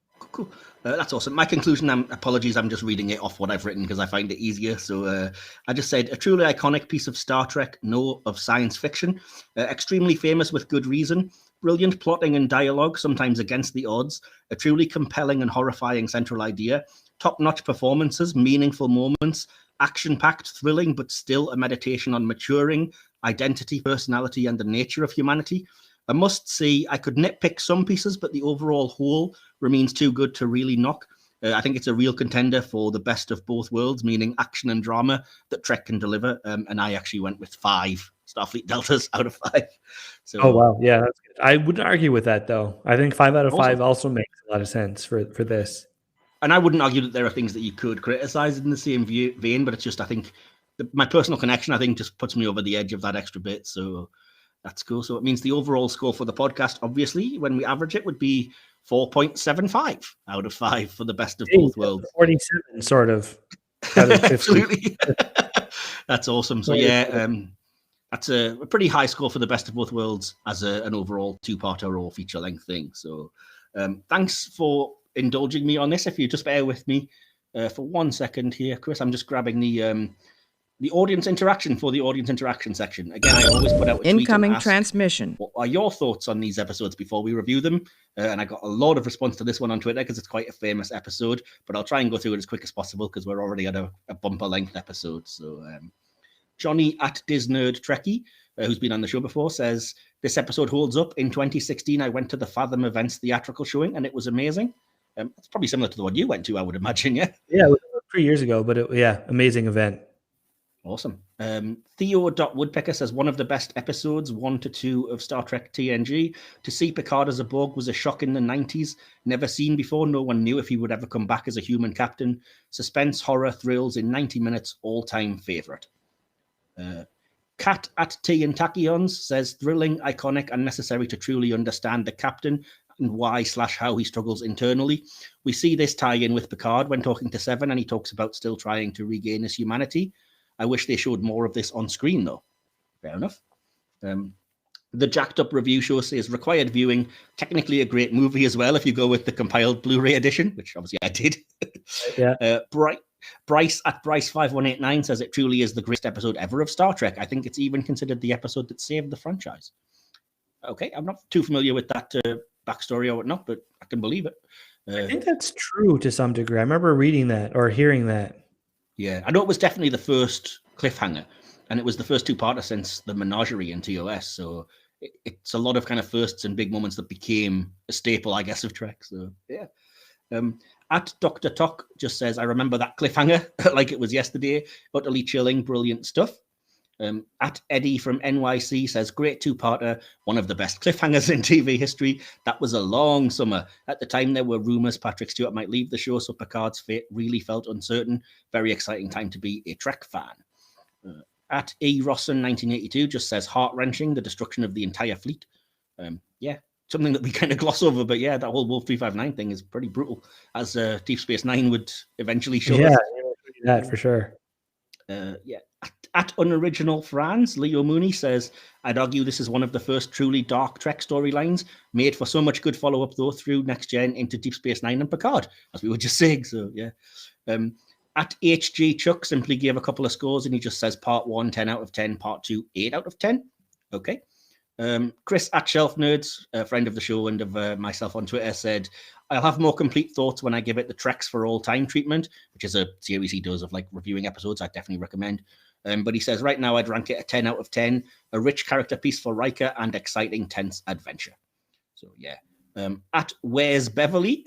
Speaker 2: That's awesome. My conclusion, apologies, I'm just reading it off what I've written because I find it easier. So I just said, a truly iconic piece of Star Trek, no, of science fiction, extremely famous with good reason, brilliant plotting and dialogue, sometimes against the odds, a truly compelling and horrifying central idea, top-notch performances, meaningful moments, action-packed, thrilling, but still a meditation on maturing, identity, personality, and the nature of humanity, A must-see. I could nitpick some pieces, but the overall whole remains too good to really knock. I think it's a real contender for the best of both worlds, meaning action and drama that Trek can deliver. And I actually went with 5 Starfleet Deltas out of 5. So,
Speaker 4: Oh wow, yeah, that's good. I wouldn't argue with that though. I think 5 out of 5
Speaker 2: Awesome.
Speaker 4: also makes a lot of sense for this.
Speaker 2: And I wouldn't argue that there are things that you could criticize in the same vein, but it's just, I think, my personal connection, I think, just puts me over the edge of that extra bit. So that's cool. So it means the overall score for the podcast, obviously, when we average it, would be 4.75 out of 5 for the best of both worlds.
Speaker 4: 47, sort of. Out of 50.
Speaker 2: Absolutely. That's awesome. So yeah, that's a pretty high score for the best of both worlds as an overall 2-parter or feature-length thing. So thanks for indulging me on this. If you just bear with me for 1 second here, Chris, I'm just grabbing the audience interaction for the audience interaction section. Again, I always put out a
Speaker 6: incoming
Speaker 2: tweet and ask,
Speaker 6: transmission.
Speaker 2: what are your thoughts on these episodes before we review them? And I got a lot of response to this one on Twitter because it's quite a famous episode, but I'll try and go through it as quick as possible because we're already at a bumper length episode. So Johnny at Disnerd Trekkie, who's been on the show before, says, this episode holds up. In 2016, I went to the Fathom Events theatrical showing and it was amazing. It's probably similar to the one you went to, I would imagine, yeah?
Speaker 4: Yeah, it was 3 years ago, but amazing event.
Speaker 2: Awesome. Theo.Woodpecker says, one of the best episodes, 1 to 2 of Star Trek TNG. To see Picard as a Borg was a shock in the 90s. Never seen before. No one knew if he would ever come back as a human captain. Suspense, horror, thrills in 90 minutes. All-time favorite. Cat at T and Tachyons says, thrilling, iconic, and necessary to truly understand the captain and why/how he struggles internally. We see this tie in with Picard when talking to Seven, and he talks about still trying to regain his humanity. I wish they showed more of this on screen, though. Fair enough. The Jacked Up Review Show says, required viewing, technically a great movie as well if you go with the compiled Blu-ray edition, which obviously I did.
Speaker 4: Yeah.
Speaker 2: Bryce at Bryce5189 says, it truly is the greatest episode ever of Star Trek. I think it's even considered the episode that saved the franchise. Okay, I'm not too familiar with that backstory or whatnot, but I can believe it.
Speaker 4: I think that's true to some degree. I remember reading that or hearing that.
Speaker 2: Yeah, I know it was definitely the first cliffhanger, and it was the first 2-parter since the Menagerie in TOS. So it's a lot of kind of firsts and big moments that became a staple, I guess, of Trek. So yeah. At Dr. Tok just says, I remember that cliffhanger like it was yesterday. Utterly chilling, brilliant stuff. At Eddie from NYC says, great 2-parter, one of the best cliffhangers in TV history. That was a long summer. At the time, there were rumors Patrick Stewart might leave the show, so Picard's fate really felt uncertain. Very exciting time to be a Trek fan. At E. Rosson 1982 just says, heart-wrenching, the destruction of the entire fleet. Yeah, something that we kind of gloss over, but yeah, that whole Wolf 359 thing is pretty brutal, as Deep Space Nine would eventually show us.
Speaker 4: Yeah, that for sure.
Speaker 2: Yeah. At Unoriginal Franz, Leo Mooney says, I'd argue this is one of the first truly dark Trek storylines, made for so much good follow-up, though, through Next Gen into Deep Space Nine and Picard, as we were just saying. So, yeah. At HG Chuck simply gave a couple of scores, and he just says part 1, 10 out of 10, part 2, 8 out of 10. Okay. Chris at Shelf Nerds, a friend of the show and of myself on Twitter, said, I'll have more complete thoughts when I give it the Treks for All Time treatment, which is a series he does of like reviewing episodes. I definitely recommend. But he says, right now I'd rank it a 10 out of 10, a rich character piece for Riker and exciting, tense adventure. So, yeah. At Where's Beverly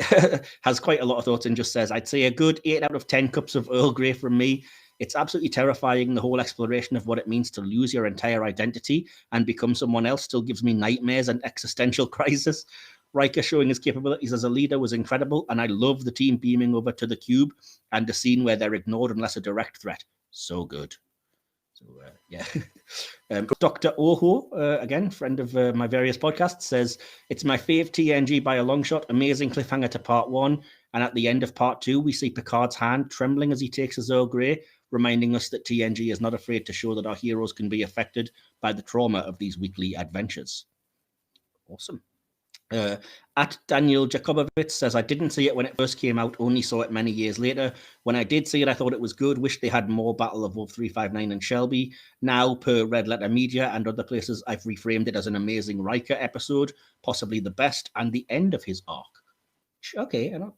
Speaker 2: has quite a lot of thoughts and just says, I'd say a good 8 out of 10 cups of Earl Grey from me. It's absolutely terrifying. The whole exploration of what it means to lose your entire identity and become someone else still gives me nightmares and existential crisis. Riker showing his capabilities as a leader was incredible, and I love the team beaming over to the cube and the scene where they're ignored unless a direct threat. So good. So, yeah. Dr. Oho, again, friend of my various podcasts, says, it's my fave TNG by a long shot. Amazing cliffhanger to part 1. And at the end of part 2, we see Picard's hand trembling as he takes his Earl Grey, reminding us that TNG is not afraid to show that our heroes can be affected by the trauma of these weekly adventures. Awesome. At Daniel Jakobowicz says, I didn't see it when it first came out, only saw it many years later. When I did see it, I thought it was good. Wish they had more Battle of Wolf 359 and Shelby. Now, per Red Letter Media and other places, I've reframed it as an amazing Riker episode, possibly the best, and the end of his arc. Okay, I don't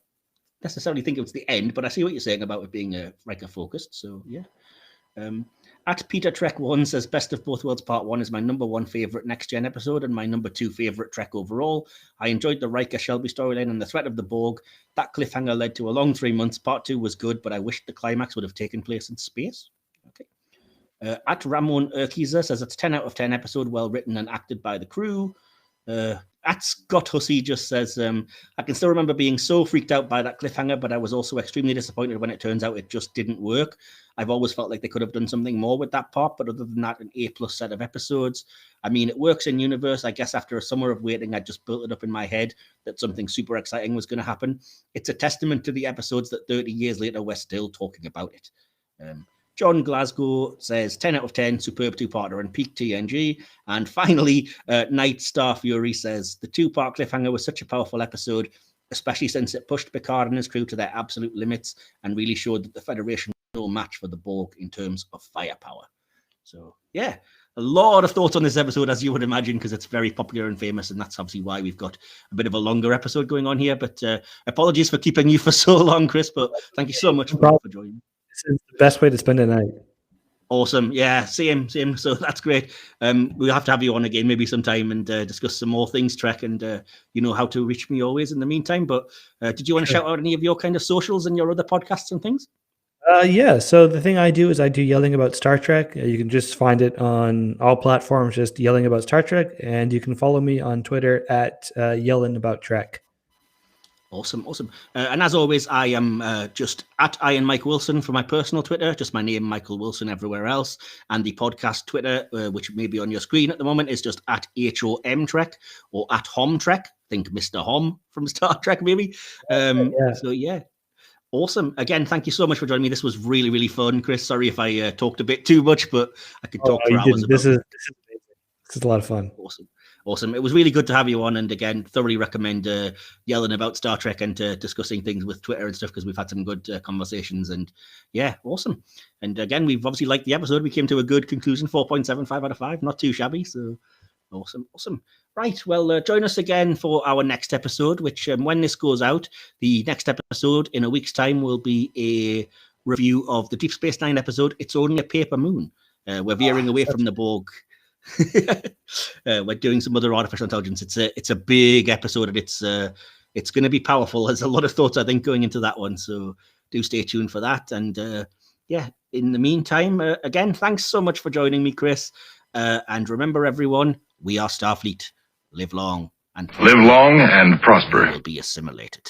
Speaker 2: necessarily think it was the end, but I see what you're saying about it being Riker focused. So, yeah. At Peter Trek 1 says, Best of Both Worlds Part 1 is my number 1 favourite Next Gen episode and my number 2 favourite Trek overall. I enjoyed the Riker Shelby storyline and the threat of the Borg. That cliffhanger led to a long 3 months. Part 2 was good, but I wished the climax would have taken place in space. Okay. At Ramon Urquiza says, it's 10 out of 10 episode, well written and acted by the crew. At Scott Hussey just says, I can still remember being so freaked out by that cliffhanger, but I was also extremely disappointed when it turns out it just didn't work. I've always felt like they could have done something more with that part, but other than that, an A+ set of episodes. I mean, it works in universe. I guess after a summer of waiting, I just built it up in my head that something super exciting was going to happen. It's a testament to the episodes that 30 years later, we're still talking about it. John Glasgow says 10 out of 10, superb two-parter and peak TNG. And finally, Night Star Fury says the 2-part cliffhanger was such a powerful episode, especially since it pushed Picard and his crew to their absolute limits and really showed that the Federation was no match for the Borg in terms of firepower. So, yeah, a lot of thoughts on this episode, as you would imagine, because it's very popular and famous, and that's obviously why we've got a bit of a longer episode going on here. But apologies for keeping you for so long, Chris, but thank you so much for joining.
Speaker 4: This is the best way to spend a night.
Speaker 2: Awesome. Yeah, same. So that's great. We'll have to have you on again maybe sometime and discuss some more things, Trek, and you know how to reach me always in the meantime. But did you want to shout out any of your kind of socials and your other podcasts and things?
Speaker 4: Yeah. So the thing I do is I do Yelling About Star Trek. You can just find it on all platforms, just Yelling About Star Trek. And you can follow me on Twitter at Yelling About Trek.
Speaker 2: Awesome. And as always, I am just at Ian Mike Wilson for my personal Twitter, just my name, Michael Wilson, everywhere else. And the podcast Twitter, which may be on your screen at the moment, is just at HoM Trek or at HoM Trek. Think Mr. HoM from Star Trek, maybe. So, yeah. Awesome. Again, thank you so much for joining me. This was really, really fun, Chris. Sorry if I talked a bit too much, but I could talk for hours.
Speaker 4: This is amazing. This is a lot of fun.
Speaker 2: Awesome. It was really good to have you on. And again, thoroughly recommend yelling about Star Trek and discussing things with Twitter and stuff, because we've had some good conversations. And yeah, awesome. And again, we've obviously liked the episode. We came to a good conclusion, 4.75 out of 5. Not too shabby. So awesome. Right. Well, join us again for our next episode, which when this goes out, the next episode in a week's time will be a review of the Deep Space Nine episode, It's Only a Paper Moon. We're veering away from the Borg. We're doing some other artificial intelligence. It's a big episode, and it's going to be powerful. There's a lot of thoughts, I think, going into that one. So do stay tuned for that. And yeah, in the meantime, again, thanks so much for joining me, Chris. And remember, everyone, we are Starfleet. Live long and prosper.
Speaker 1: Live long and prosper.
Speaker 2: Will be assimilated.